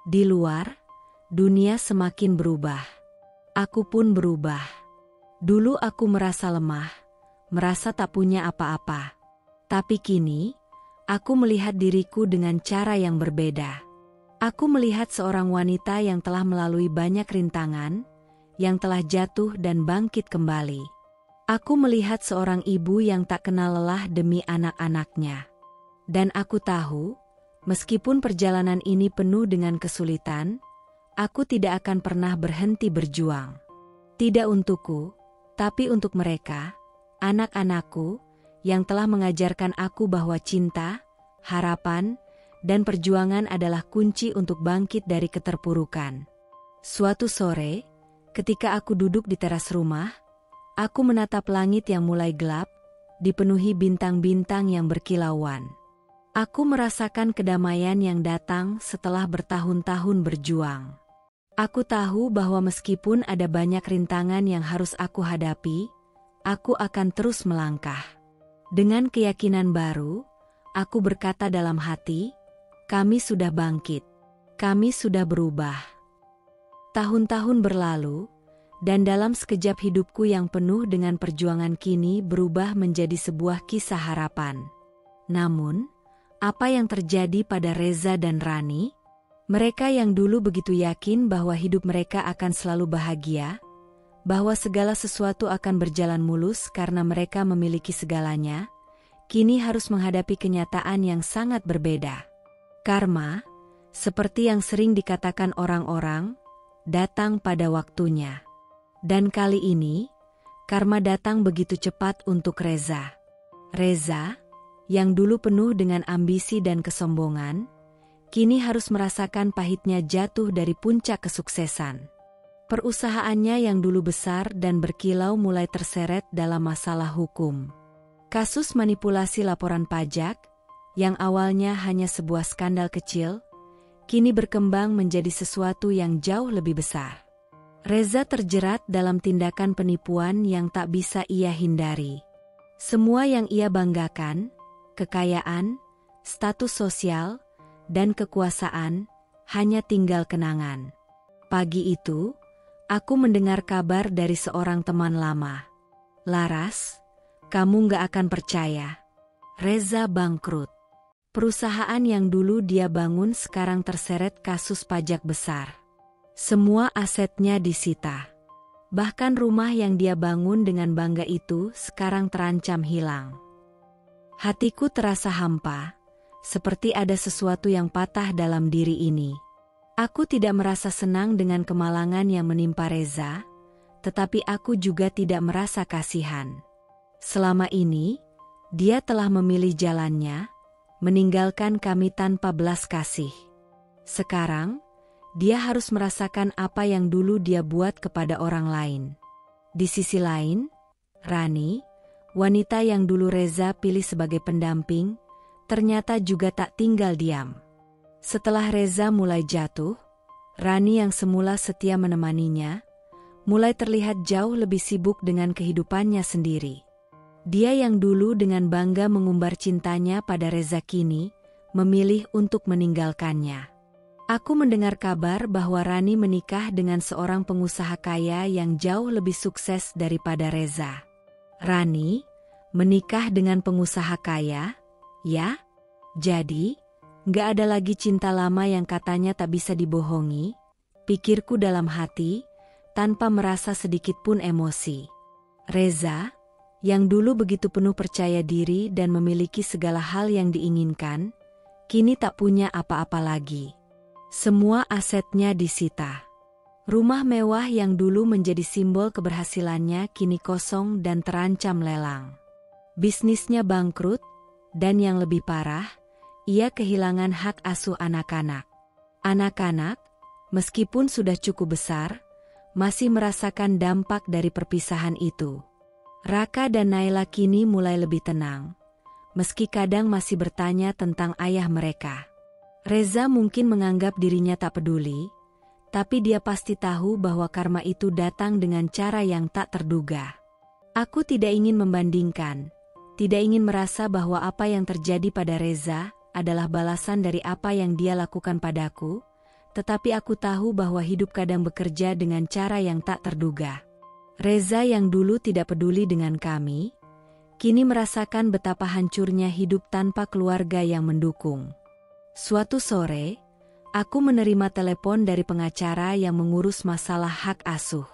Di luar, dunia semakin berubah. Aku pun berubah. Dulu aku merasa lemah, merasa tak punya apa-apa. Tapi kini, aku melihat diriku dengan cara yang berbeda. Aku melihat seorang wanita yang telah melalui banyak rintangan, yang telah jatuh dan bangkit kembali. Aku melihat seorang ibu yang tak kenal lelah demi anak-anaknya. Dan aku tahu, meskipun perjalanan ini penuh dengan kesulitan, aku tidak akan pernah berhenti berjuang. Tidak untukku, tapi untuk mereka, anak-anakku, yang telah mengajarkan aku bahwa cinta, harapan, dan perjuangan adalah kunci untuk bangkit dari keterpurukan. Suatu sore, ketika aku duduk di teras rumah, aku menatap langit yang mulai gelap, dipenuhi bintang-bintang yang berkilauan. Aku merasakan kedamaian yang datang setelah bertahun-tahun berjuang. Aku tahu bahwa meskipun ada banyak rintangan yang harus aku hadapi, aku akan terus melangkah. Dengan keyakinan baru, aku berkata dalam hati, kami sudah bangkit. Kami sudah berubah. Tahun-tahun berlalu, dan dalam sekejap hidupku yang penuh dengan perjuangan kini berubah menjadi sebuah kisah harapan. Namun, apa yang terjadi pada Reza dan Rani? Mereka yang dulu begitu yakin bahwa hidup mereka akan selalu bahagia, bahwa segala sesuatu akan berjalan mulus karena mereka memiliki segalanya, kini harus menghadapi kenyataan yang sangat berbeda. Karma, seperti yang sering dikatakan orang-orang, datang pada waktunya. Dan kali ini, karma datang begitu cepat untuk Reza. Reza, yang dulu penuh dengan ambisi dan kesombongan, kini harus merasakan pahitnya jatuh dari puncak kesuksesan. Perusahaannya yang dulu besar dan berkilau mulai terseret dalam masalah hukum. Kasus manipulasi laporan pajak, yang awalnya hanya sebuah skandal kecil, kini berkembang menjadi sesuatu yang jauh lebih besar. Reza terjerat dalam tindakan penipuan yang tak bisa ia hindari. Semua yang ia banggakan, kekayaan, status sosial, dan kekuasaan, hanya tinggal kenangan. Pagi itu, aku mendengar kabar dari seorang teman lama. Laras, kamu gak akan percaya. Reza bangkrut. Perusahaan yang dulu dia bangun sekarang terseret kasus pajak besar. Semua asetnya disita. Bahkan rumah yang dia bangun dengan bangga itu sekarang terancam hilang. Hatiku terasa hampa, seperti ada sesuatu yang patah dalam diri ini. Aku tidak merasa senang dengan kemalangan yang menimpa Reza, tetapi aku juga tidak merasa kasihan. Selama ini, dia telah memilih jalannya, meninggalkan kami tanpa belas kasih. Sekarang, dia harus merasakan apa yang dulu dia buat kepada orang lain. Di sisi lain, Rani, wanita yang dulu Reza pilih sebagai pendamping, ternyata juga tak tinggal diam. Setelah Reza mulai jatuh, Rani yang semula setia menemaninya, mulai terlihat jauh lebih sibuk dengan kehidupannya sendiri. Dia yang dulu dengan bangga mengumbar cintanya pada Reza kini, memilih untuk meninggalkannya. Aku mendengar kabar bahwa Rani menikah dengan seorang pengusaha kaya yang jauh lebih sukses daripada Reza. Rani menikah dengan pengusaha kaya, ya? Jadi, gak ada lagi cinta lama yang katanya tak bisa dibohongi, pikirku dalam hati, tanpa merasa sedikit pun emosi. Reza, yang dulu begitu penuh percaya diri dan memiliki segala hal yang diinginkan, kini tak punya apa-apa lagi. Semua asetnya disita. Rumah mewah yang dulu menjadi simbol keberhasilannya kini kosong dan terancam lelang. Bisnisnya bangkrut, dan yang lebih parah, ia kehilangan hak asuh anak-anak. Anak-anak, meskipun sudah cukup besar, masih merasakan dampak dari perpisahan itu. Raka dan Naila kini mulai lebih tenang, meski kadang masih bertanya tentang ayah mereka. Reza mungkin menganggap dirinya tak peduli, tapi dia pasti tahu bahwa karma itu datang dengan cara yang tak terduga. Aku tidak ingin membandingkan, tidak ingin merasa bahwa apa yang terjadi pada Reza adalah balasan dari apa yang dia lakukan padaku, tetapi aku tahu bahwa hidup kadang bekerja dengan cara yang tak terduga. Reza yang dulu tidak peduli dengan kami, kini merasakan betapa hancurnya hidup tanpa keluarga yang mendukung. Suatu sore, aku menerima telepon dari pengacara yang mengurus masalah hak asuh.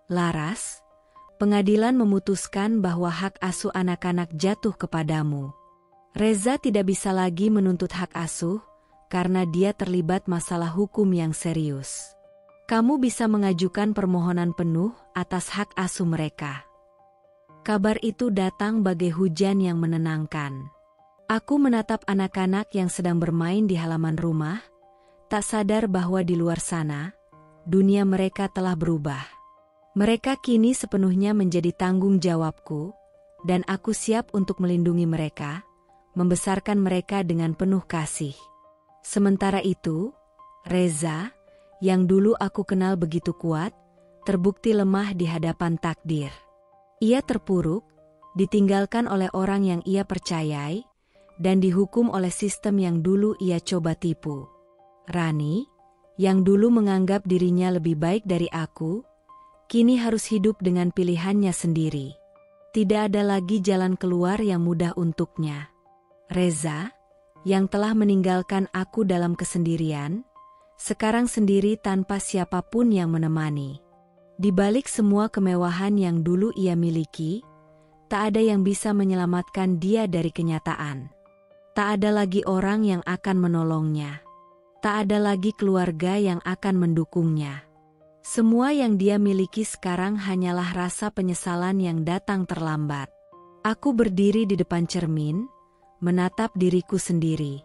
Laras, pengadilan memutuskan bahwa hak asuh anak-anak jatuh kepadamu. Reza tidak bisa lagi menuntut hak asuh karena dia terlibat masalah hukum yang serius. Kamu bisa mengajukan permohonan penuh atas hak asuh mereka. Kabar itu datang bagai hujan yang menenangkan. Aku menatap anak-anak yang sedang bermain di halaman rumah, tak sadar bahwa di luar sana, dunia mereka telah berubah. Mereka kini sepenuhnya menjadi tanggung jawabku, dan aku siap untuk melindungi mereka, membesarkan mereka dengan penuh kasih. Sementara itu, Reza, yang dulu aku kenal begitu kuat, terbukti lemah di hadapan takdir. Ia terpuruk, ditinggalkan oleh orang yang ia percayai, dan dihukum oleh sistem yang dulu ia coba tipu. Rani, yang dulu menganggap dirinya lebih baik dari aku, kini harus hidup dengan pilihannya sendiri. Tidak ada lagi jalan keluar yang mudah untuknya. Reza, yang telah meninggalkan aku dalam kesendirian, sekarang sendiri tanpa siapapun yang menemani. Di balik semua kemewahan yang dulu ia miliki, tak ada yang bisa menyelamatkan dia dari kenyataan. Tak ada lagi orang yang akan menolongnya. Tak ada lagi keluarga yang akan mendukungnya. Semua yang dia miliki sekarang hanyalah rasa penyesalan yang datang terlambat. Aku berdiri di depan cermin, menatap diriku sendiri.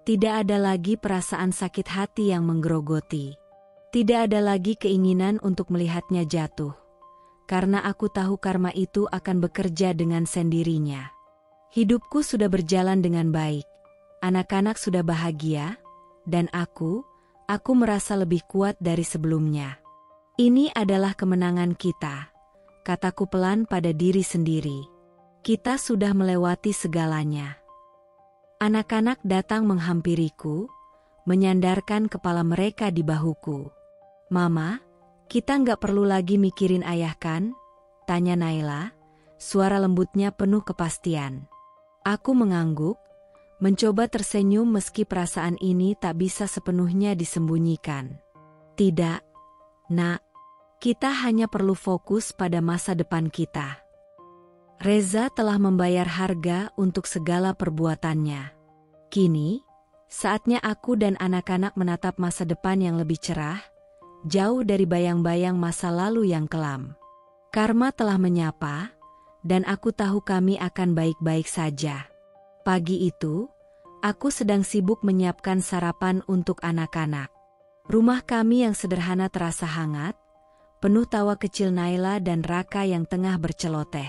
Tidak ada lagi perasaan sakit hati yang menggerogoti. Tidak ada lagi keinginan untuk melihatnya jatuh. Karena aku tahu karma itu akan bekerja dengan sendirinya. Hidupku sudah berjalan dengan baik. Anak-anak sudah bahagia. Dan aku merasa lebih kuat dari sebelumnya. Ini adalah kemenangan kita, kataku pelan pada diri sendiri. Kita sudah melewati segalanya. Anak-anak datang menghampiriku, menyandarkan kepala mereka di bahuku. "Mama, kita nggak perlu lagi mikirin ayah kan?" tanya Naila, suara lembutnya penuh kepastian. Aku mengangguk, mencoba tersenyum meski perasaan ini tak bisa sepenuhnya disembunyikan. "Tidak, Nak. Kita hanya perlu fokus pada masa depan kita." Reza telah membayar harga untuk segala perbuatannya. Kini, saatnya aku dan anak-anak menatap masa depan yang lebih cerah, jauh dari bayang-bayang masa lalu yang kelam. Karma telah menyapa, dan aku tahu kami akan baik-baik saja. Pagi itu, aku sedang sibuk menyiapkan sarapan untuk anak-anak. Rumah kami yang sederhana terasa hangat, penuh tawa kecil Naila dan Raka yang tengah berceloteh.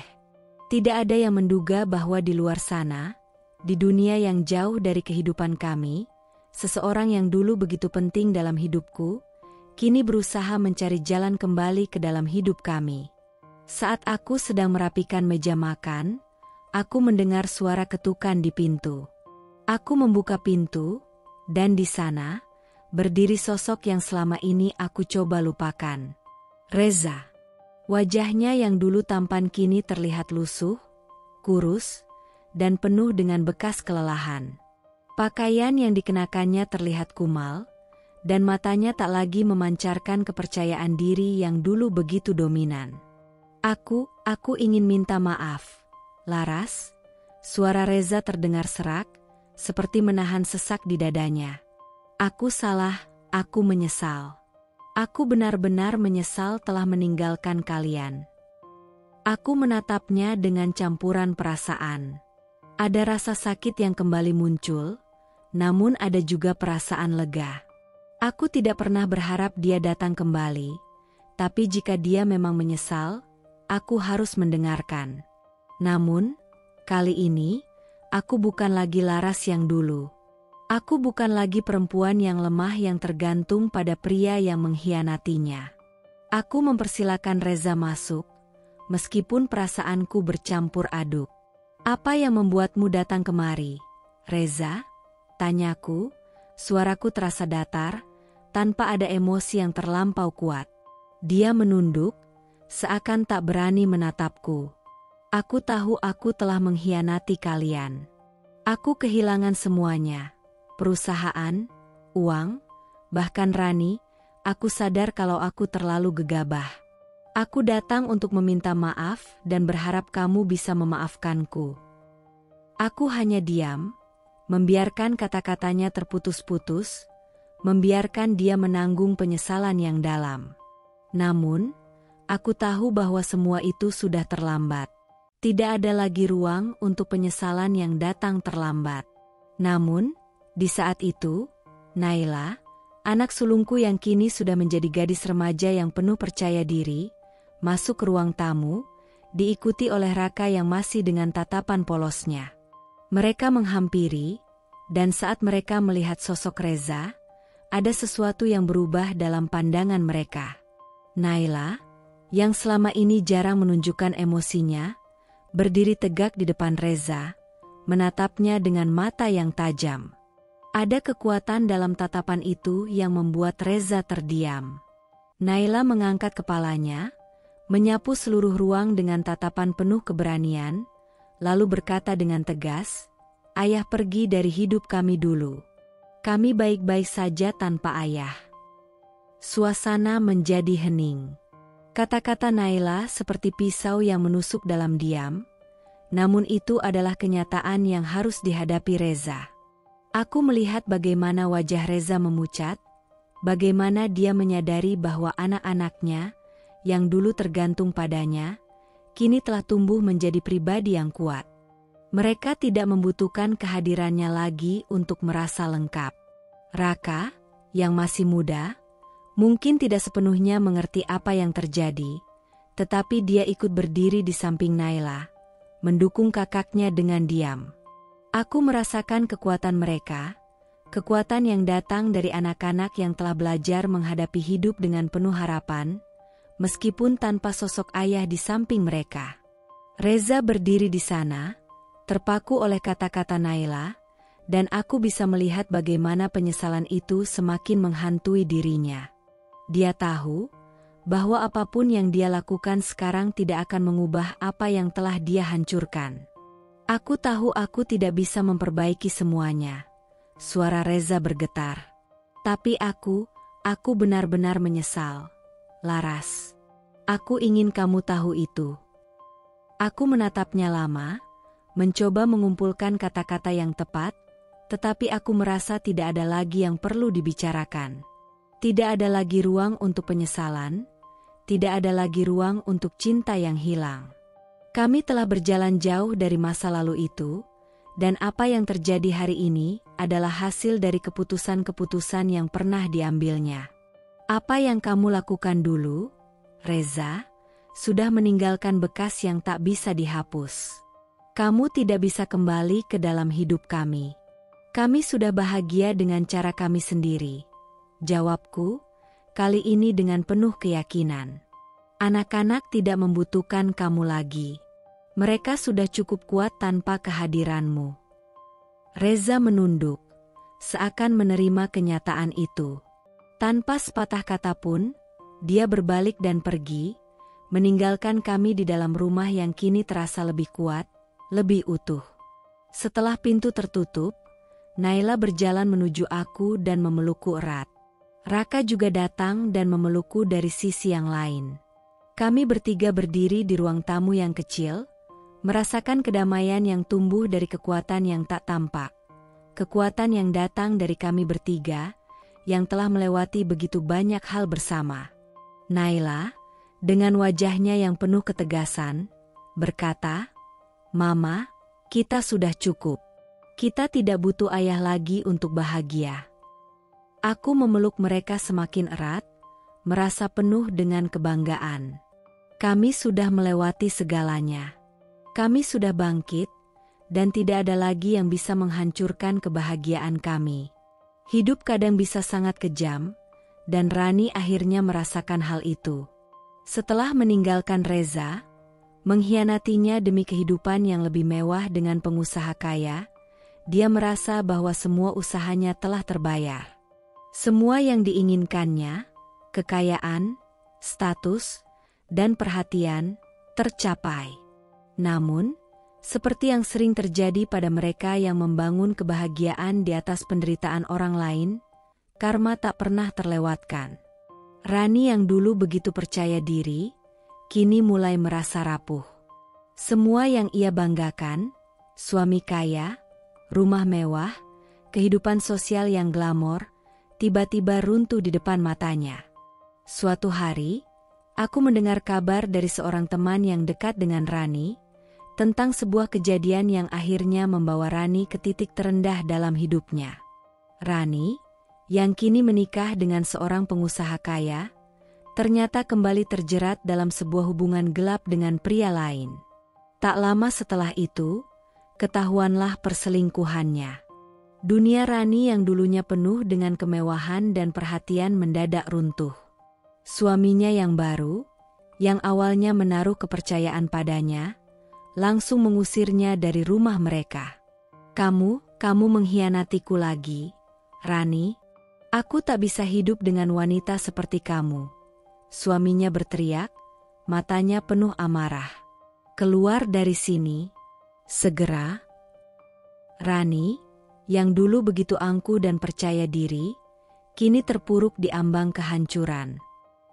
Tidak ada yang menduga bahwa di luar sana, di dunia yang jauh dari kehidupan kami, seseorang yang dulu begitu penting dalam hidupku, kini berusaha mencari jalan kembali ke dalam hidup kami. Saat aku sedang merapikan meja makan, aku mendengar suara ketukan di pintu. Aku membuka pintu, dan di sana, berdiri sosok yang selama ini aku coba lupakan. Reza. Wajahnya yang dulu tampan kini terlihat lusuh, kurus, dan penuh dengan bekas kelelahan. Pakaian yang dikenakannya terlihat kumal, dan matanya tak lagi memancarkan kepercayaan diri yang dulu begitu dominan. Aku ingin minta maaf, Laras." Suara Reza terdengar serak, seperti menahan sesak di dadanya. "Aku salah, aku menyesal. Aku benar-benar menyesal telah meninggalkan kalian." Aku menatapnya dengan campuran perasaan. Ada rasa sakit yang kembali muncul, namun ada juga perasaan lega. Aku tidak pernah berharap dia datang kembali, tapi jika dia memang menyesal, aku harus mendengarkan. Namun, kali ini, aku bukan lagi Laras yang dulu. Aku bukan lagi perempuan yang lemah yang tergantung pada pria yang mengkhianatinya. Aku mempersilakan Reza masuk, meskipun perasaanku bercampur aduk. "Apa yang membuatmu datang kemari, Reza?" tanyaku. Suaraku terasa datar, tanpa ada emosi yang terlampau kuat. Dia menunduk, seakan tak berani menatapku. "Aku tahu aku telah mengkhianati kalian. Aku kehilangan semuanya. Perusahaan, uang, bahkan Rani. Aku sadar kalau aku terlalu gegabah. Aku datang untuk meminta maaf dan berharap kamu bisa memaafkanku." Aku hanya diam, membiarkan kata-katanya terputus-putus, membiarkan dia menanggung penyesalan yang dalam. Namun, aku tahu bahwa semua itu sudah terlambat. Tidak ada lagi ruang untuk penyesalan yang datang terlambat. Namun, di saat itu, Naila, anak sulungku yang kini sudah menjadi gadis remaja yang penuh percaya diri, masuk ke ruang tamu, diikuti oleh Raka yang masih dengan tatapan polosnya. Mereka menghampiri, dan saat mereka melihat sosok Reza, ada sesuatu yang berubah dalam pandangan mereka. Naila, yang selama ini jarang menunjukkan emosinya, berdiri tegak di depan Reza, menatapnya dengan mata yang tajam. Ada kekuatan dalam tatapan itu yang membuat Reza terdiam. Naila mengangkat kepalanya, menyapu seluruh ruang dengan tatapan penuh keberanian, lalu berkata dengan tegas, "Ayah pergi dari hidup kami dulu. Kami baik-baik saja tanpa ayah." Suasana menjadi hening. Kata-kata Naila seperti pisau yang menusuk dalam diam, namun itu adalah kenyataan yang harus dihadapi Reza. Aku melihat bagaimana wajah Reza memucat, bagaimana dia menyadari bahwa anak-anaknya, yang dulu tergantung padanya, kini telah tumbuh menjadi pribadi yang kuat. Mereka tidak membutuhkan kehadirannya lagi untuk merasa lengkap. Raka, yang masih muda, mungkin tidak sepenuhnya mengerti apa yang terjadi, tetapi dia ikut berdiri di samping Naila, mendukung kakaknya dengan diam. Aku merasakan kekuatan mereka, kekuatan yang datang dari anak-anak yang telah belajar menghadapi hidup dengan penuh harapan, meskipun tanpa sosok ayah di samping mereka. Reza berdiri di sana, terpaku oleh kata-kata Naila, dan aku bisa melihat bagaimana penyesalan itu semakin menghantui dirinya. Dia tahu bahwa apapun yang dia lakukan sekarang tidak akan mengubah apa yang telah dia hancurkan. "Aku tahu aku tidak bisa memperbaiki semuanya," suara Reza bergetar. "Tapi aku benar-benar menyesal. Laras, aku ingin kamu tahu itu." Aku menatapnya lama, mencoba mengumpulkan kata-kata yang tepat, tetapi aku merasa tidak ada lagi yang perlu dibicarakan. Tidak ada lagi ruang untuk penyesalan, tidak ada lagi ruang untuk cinta yang hilang. Kami telah berjalan jauh dari masa lalu itu, dan apa yang terjadi hari ini adalah hasil dari keputusan-keputusan yang pernah diambilnya. Apa yang kamu lakukan dulu, Reza, sudah meninggalkan bekas yang tak bisa dihapus. Kamu tidak bisa kembali ke dalam hidup kami. Kami sudah bahagia dengan cara kami sendiri. Jawabku, kali ini dengan penuh keyakinan. Anak-anak tidak membutuhkan kamu lagi. Mereka sudah cukup kuat tanpa kehadiranmu. Reza menunduk, seakan menerima kenyataan itu. Tanpa sepatah kata pun, dia berbalik dan pergi, meninggalkan kami di dalam rumah yang kini terasa lebih kuat, lebih utuh. Setelah pintu tertutup, Naila berjalan menuju aku dan memelukku erat. Raka juga datang dan memelukku dari sisi yang lain. Kami bertiga berdiri di ruang tamu yang kecil, merasakan kedamaian yang tumbuh dari kekuatan yang tak tampak. Kekuatan yang datang dari kami bertiga, yang telah melewati begitu banyak hal bersama. Naila, dengan wajahnya yang penuh ketegasan, berkata, "Mama, kita sudah cukup. Kita tidak butuh ayah lagi untuk bahagia." Aku memeluk mereka semakin erat, merasa penuh dengan kebanggaan. Kami sudah melewati segalanya. Kami sudah bangkit, dan tidak ada lagi yang bisa menghancurkan kebahagiaan kami. Hidup kadang bisa sangat kejam, dan Rani akhirnya merasakan hal itu. Setelah meninggalkan Reza, Mengkhianatinya demi kehidupan yang lebih mewah dengan pengusaha kaya, dia merasa bahwa semua usahanya telah terbayar. Semua yang diinginkannya, kekayaan, status, dan perhatian, tercapai. Namun, seperti yang sering terjadi pada mereka yang membangun kebahagiaan di atas penderitaan orang lain, karma tak pernah terlewatkan. Rani yang dulu begitu percaya diri, kini mulai merasa rapuh. Semua yang ia banggakan, suami kaya, rumah mewah, kehidupan sosial yang glamor, tiba-tiba runtuh di depan matanya. Suatu hari, aku mendengar kabar dari seorang teman yang dekat dengan Rani, tentang sebuah kejadian yang akhirnya membawa Rani ke titik terendah dalam hidupnya. Rani, yang kini menikah dengan seorang pengusaha kaya, ternyata kembali terjerat dalam sebuah hubungan gelap dengan pria lain. Tak lama setelah itu, ketahuanlah perselingkuhannya. Dunia Rani yang dulunya penuh dengan kemewahan dan perhatian mendadak runtuh. Suaminya yang baru, yang awalnya menaruh kepercayaan padanya, langsung mengusirnya dari rumah mereka. Kamu mengkhianatiku lagi, Rani. Aku tak bisa hidup dengan wanita seperti kamu. Suaminya berteriak, matanya penuh amarah. Keluar dari sini, segera. Rani, yang dulu begitu angkuh dan percaya diri, kini terpuruk di ambang kehancuran.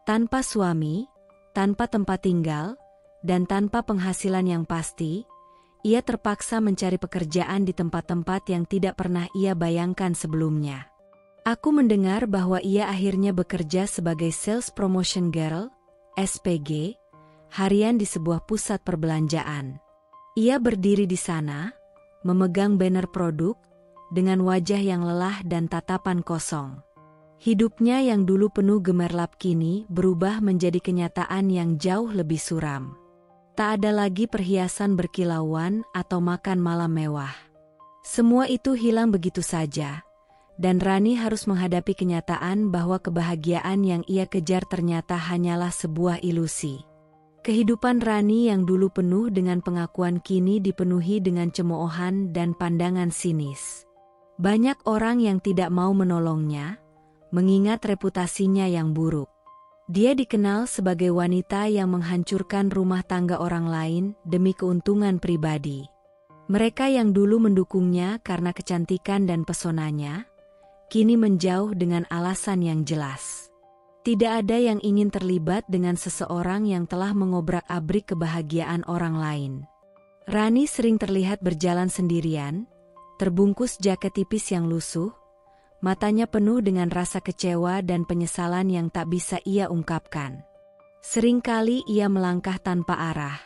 Tanpa suami, tanpa tempat tinggal, dan tanpa penghasilan yang pasti, ia terpaksa mencari pekerjaan di tempat-tempat yang tidak pernah ia bayangkan sebelumnya. Aku mendengar bahwa ia akhirnya bekerja sebagai Sales Promotion Girl, SPG, harian di sebuah pusat perbelanjaan. Ia berdiri di sana, memegang banner produk, dengan wajah yang lelah dan tatapan kosong. Hidupnya yang dulu penuh gemerlap kini berubah menjadi kenyataan yang jauh lebih suram. Tak ada lagi perhiasan berkilauan atau makan malam mewah. Semua itu hilang begitu saja. Dan Rani harus menghadapi kenyataan bahwa kebahagiaan yang ia kejar ternyata hanyalah sebuah ilusi. Kehidupan Rani yang dulu penuh dengan pengakuan kini dipenuhi dengan cemoohan dan pandangan sinis. Banyak orang yang tidak mau menolongnya, mengingat reputasinya yang buruk. Dia dikenal sebagai wanita yang menghancurkan rumah tangga orang lain demi keuntungan pribadi. Mereka yang dulu mendukungnya karena kecantikan dan pesonanya, kini menjauh dengan alasan yang jelas. Tidak ada yang ingin terlibat dengan seseorang yang telah mengobrak-abrik kebahagiaan orang lain. Rani sering terlihat berjalan sendirian, terbungkus jaket tipis yang lusuh, matanya penuh dengan rasa kecewa dan penyesalan yang tak bisa ia ungkapkan. Seringkali ia melangkah tanpa arah,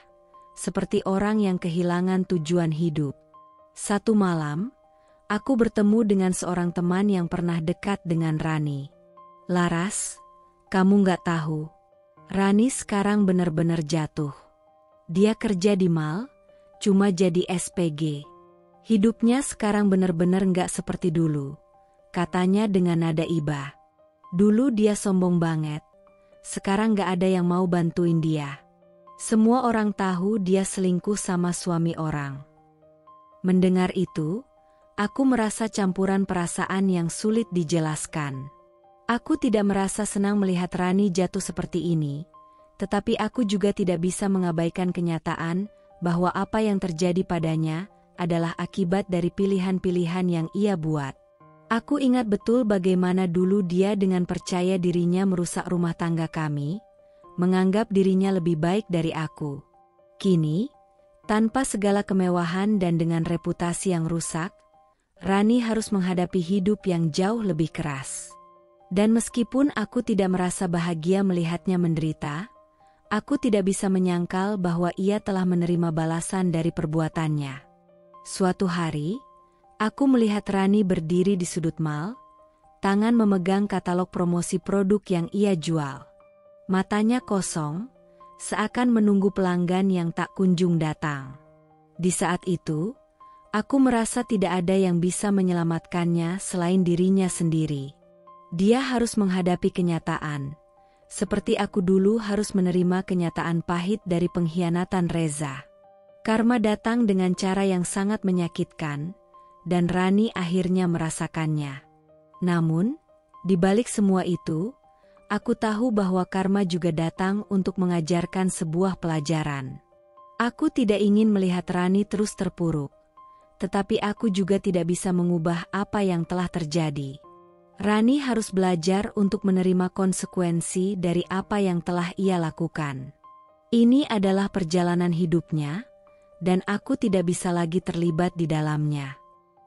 seperti orang yang kehilangan tujuan hidup. Satu malam, aku bertemu dengan seorang teman yang pernah dekat dengan Rani. Laras, kamu nggak tahu, Rani sekarang benar-benar jatuh. Dia kerja di mall, cuma jadi SPG. Hidupnya sekarang benar-benar nggak seperti dulu, katanya dengan nada iba. Dulu dia sombong banget, sekarang nggak ada yang mau bantuin dia. Semua orang tahu dia selingkuh sama suami orang. Mendengar itu, aku merasa campuran perasaan yang sulit dijelaskan. Aku tidak merasa senang melihat Rani jatuh seperti ini, tetapi aku juga tidak bisa mengabaikan kenyataan bahwa apa yang terjadi padanya adalah akibat dari pilihan-pilihan yang ia buat. Aku ingat betul bagaimana dulu dia dengan percaya dirinya merusak rumah tangga kami, menganggap dirinya lebih baik dari aku. Kini, tanpa segala kemewahan dan dengan reputasi yang rusak, Rani harus menghadapi hidup yang jauh lebih keras. Dan meskipun aku tidak merasa bahagia melihatnya menderita, aku tidak bisa menyangkal bahwa ia telah menerima balasan dari perbuatannya. Suatu hari, aku melihat Rani berdiri di sudut mal, tangan memegang katalog promosi produk yang ia jual. Matanya kosong, seakan menunggu pelanggan yang tak kunjung datang. Di saat itu, aku merasa tidak ada yang bisa menyelamatkannya selain dirinya sendiri. Dia harus menghadapi kenyataan seperti aku dulu harus menerima kenyataan pahit dari pengkhianatan Reza. Karma datang dengan cara yang sangat menyakitkan, dan Rani akhirnya merasakannya. Namun, di balik semua itu, aku tahu bahwa karma juga datang untuk mengajarkan sebuah pelajaran. Aku tidak ingin melihat Rani terus terpuruk, tetapi aku juga tidak bisa mengubah apa yang telah terjadi. Rani harus belajar untuk menerima konsekuensi dari apa yang telah ia lakukan. Ini adalah perjalanan hidupnya, dan aku tidak bisa lagi terlibat di dalamnya.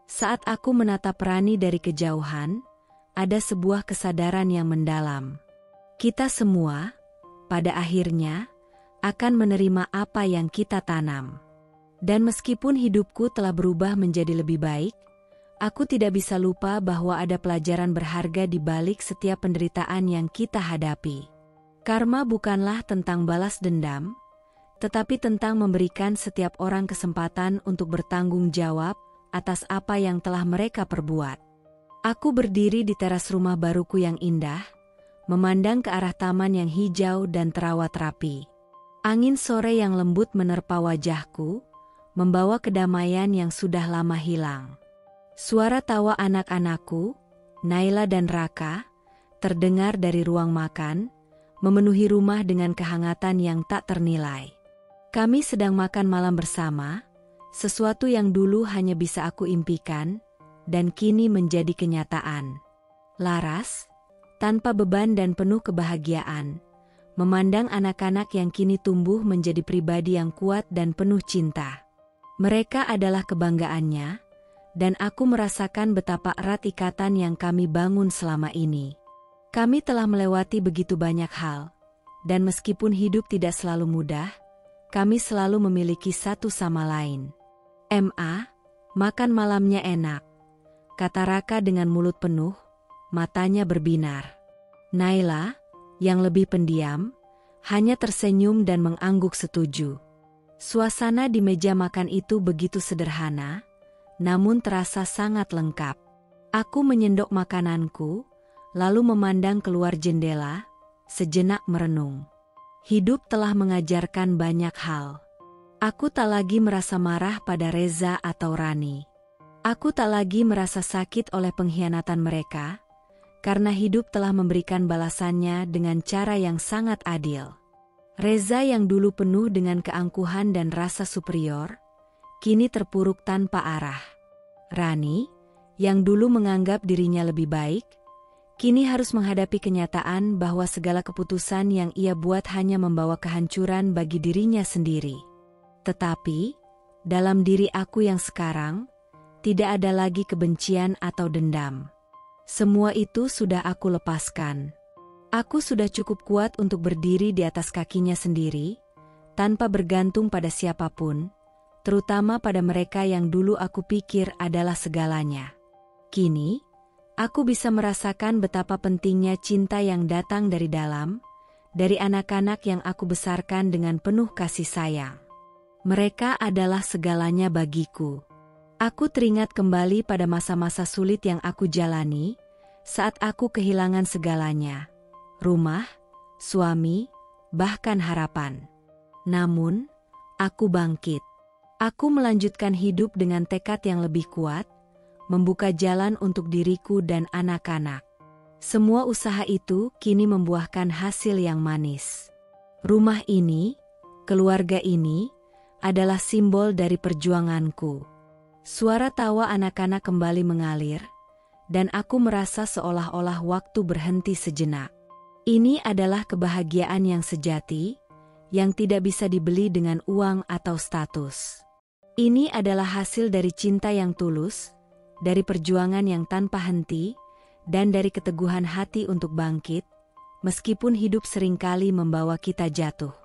Saat aku menatap Rani dari kejauhan, ada sebuah kesadaran yang mendalam. Kita semua, pada akhirnya, akan menerima apa yang kita tanam. Dan meskipun hidupku telah berubah menjadi lebih baik, aku tidak bisa lupa bahwa ada pelajaran berharga di balik setiap penderitaan yang kita hadapi. Karma bukanlah tentang balas dendam, tetapi tentang memberikan setiap orang kesempatan untuk bertanggung jawab atas apa yang telah mereka perbuat. Aku berdiri di teras rumah baruku yang indah, memandang ke arah taman yang hijau dan terawat rapi. Angin sore yang lembut menerpa wajahku, membawa kedamaian yang sudah lama hilang. Suara tawa anak-anakku, Naila dan Raka, terdengar dari ruang makan, memenuhi rumah dengan kehangatan yang tak ternilai. Kami sedang makan malam bersama, sesuatu yang dulu hanya bisa aku impikan, dan kini menjadi kenyataan. Laras, tanpa beban dan penuh kebahagiaan, memandang anak-anak yang kini tumbuh menjadi pribadi yang kuat dan penuh cinta. Mereka adalah kebanggaannya, dan aku merasakan betapa erat ikatan yang kami bangun selama ini. Kami telah melewati begitu banyak hal, dan meskipun hidup tidak selalu mudah, kami selalu memiliki satu sama lain. Makan malamnya enak, kata Raka dengan mulut penuh, matanya berbinar. Naila, yang lebih pendiam, hanya tersenyum dan mengangguk setuju. Suasana di meja makan itu begitu sederhana, namun terasa sangat lengkap. Aku menyendok makananku, lalu memandang keluar jendela, sejenak merenung. Hidup telah mengajarkan banyak hal. Aku tak lagi merasa marah pada Reza atau Rani. Aku tak lagi merasa sakit oleh pengkhianatan mereka, karena hidup telah memberikan balasannya dengan cara yang sangat adil. Reza yang dulu penuh dengan keangkuhan dan rasa superior, kini terpuruk tanpa arah. Rani, yang dulu menganggap dirinya lebih baik, kini harus menghadapi kenyataan bahwa segala keputusan yang ia buat hanya membawa kehancuran bagi dirinya sendiri. Tetapi, dalam diri aku yang sekarang, tidak ada lagi kebencian atau dendam. Semua itu sudah aku lepaskan. Aku sudah cukup kuat untuk berdiri di atas kakinya sendiri, tanpa bergantung pada siapapun, terutama pada mereka yang dulu aku pikir adalah segalanya. Kini, aku bisa merasakan betapa pentingnya cinta yang datang dari dalam, dari anak-anak yang aku besarkan dengan penuh kasih sayang. Mereka adalah segalanya bagiku. Aku teringat kembali pada masa-masa sulit yang aku jalani, saat aku kehilangan segalanya, rumah, suami, bahkan harapan. Namun, aku bangkit. Aku melanjutkan hidup dengan tekad yang lebih kuat, membuka jalan untuk diriku dan anak-anak. Semua usaha itu kini membuahkan hasil yang manis. Rumah ini, keluarga ini, adalah simbol dari perjuanganku. Suara tawa anak-anak kembali mengalir, dan aku merasa seolah-olah waktu berhenti sejenak. Ini adalah kebahagiaan yang sejati, yang tidak bisa dibeli dengan uang atau status. Ini adalah hasil dari cinta yang tulus, dari perjuangan yang tanpa henti, dan dari keteguhan hati untuk bangkit, meskipun hidup seringkali membawa kita jatuh.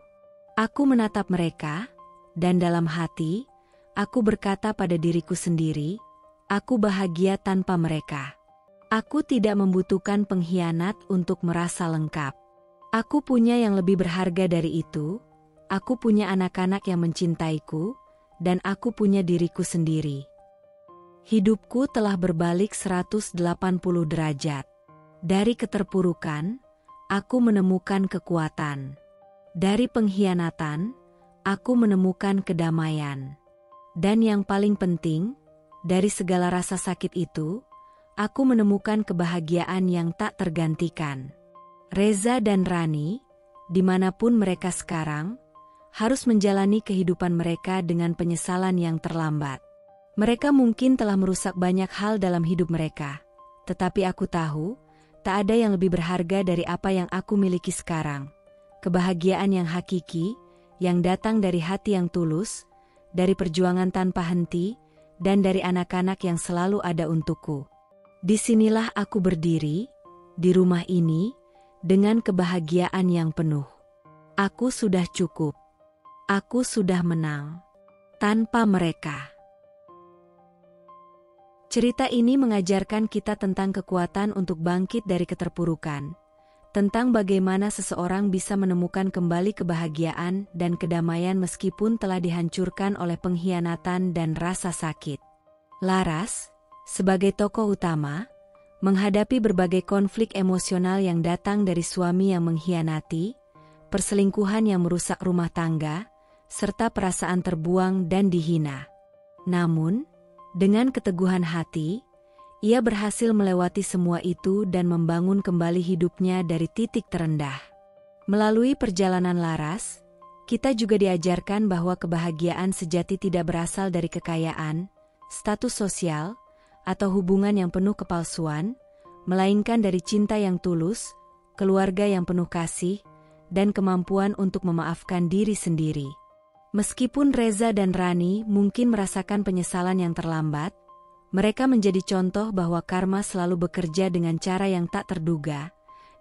Aku menatap mereka, dan dalam hati, aku berkata pada diriku sendiri, aku bahagia tanpa mereka. Aku tidak membutuhkan pengkhianat untuk merasa lengkap. Aku punya yang lebih berharga dari itu, aku punya anak-anak yang mencintaiku, dan aku punya diriku sendiri. Hidupku telah berbalik 180 derajat. Dari keterpurukan, aku menemukan kekuatan. Dari pengkhianatan, aku menemukan kedamaian. Dan yang paling penting, dari segala rasa sakit itu, aku menemukan kebahagiaan yang tak tergantikan. Reza dan Rani, dimanapun mereka sekarang, harus menjalani kehidupan mereka dengan penyesalan yang terlambat. Mereka mungkin telah merusak banyak hal dalam hidup mereka, tetapi aku tahu, tak ada yang lebih berharga dari apa yang aku miliki sekarang. Kebahagiaan yang hakiki, yang datang dari hati yang tulus, dari perjuangan tanpa henti, dan dari anak-anak yang selalu ada untukku. Disinilah aku berdiri, di rumah ini, dengan kebahagiaan yang penuh. Aku sudah cukup. Aku sudah menang. Tanpa mereka. Cerita ini mengajarkan kita tentang kekuatan untuk bangkit dari keterpurukan, tentang bagaimana seseorang bisa menemukan kembali kebahagiaan dan kedamaian meskipun telah dihancurkan oleh pengkhianatan dan rasa sakit. Laras, sebagai tokoh utama, menghadapi berbagai konflik emosional yang datang dari suami yang mengkhianati, perselingkuhan yang merusak rumah tangga, serta perasaan terbuang dan dihina. Namun, dengan keteguhan hati, ia berhasil melewati semua itu dan membangun kembali hidupnya dari titik terendah. Melalui perjalanan Laras, kita juga diajarkan bahwa kebahagiaan sejati tidak berasal dari kekayaan, status sosial, atau hubungan yang penuh kepalsuan, melainkan dari cinta yang tulus, keluarga yang penuh kasih, dan kemampuan untuk memaafkan diri sendiri. Meskipun Reza dan Rani mungkin merasakan penyesalan yang terlambat, mereka menjadi contoh bahwa karma selalu bekerja dengan cara yang tak terduga,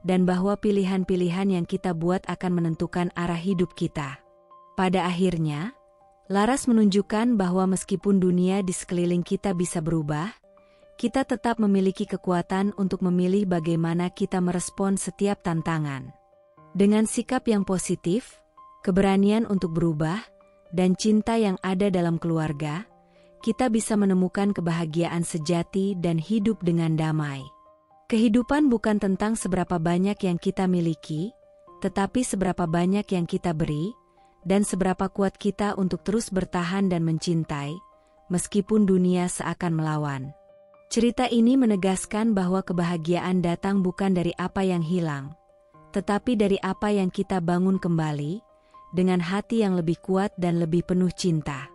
dan bahwa pilihan-pilihan yang kita buat akan menentukan arah hidup kita. Pada akhirnya, Laras menunjukkan bahwa meskipun dunia di sekeliling kita bisa berubah, kita tetap memiliki kekuatan untuk memilih bagaimana kita merespon setiap tantangan. Dengan sikap yang positif, keberanian untuk berubah, dan cinta yang ada dalam keluarga, kita bisa menemukan kebahagiaan sejati dan hidup dengan damai. Kehidupan bukan tentang seberapa banyak yang kita miliki, tetapi seberapa banyak yang kita beri, dan seberapa kuat kita untuk terus bertahan dan mencintai, meskipun dunia seakan melawan. Cerita ini menegaskan bahwa kebahagiaan datang bukan dari apa yang hilang, tetapi dari apa yang kita bangun kembali, dengan hati yang lebih kuat dan lebih penuh cinta.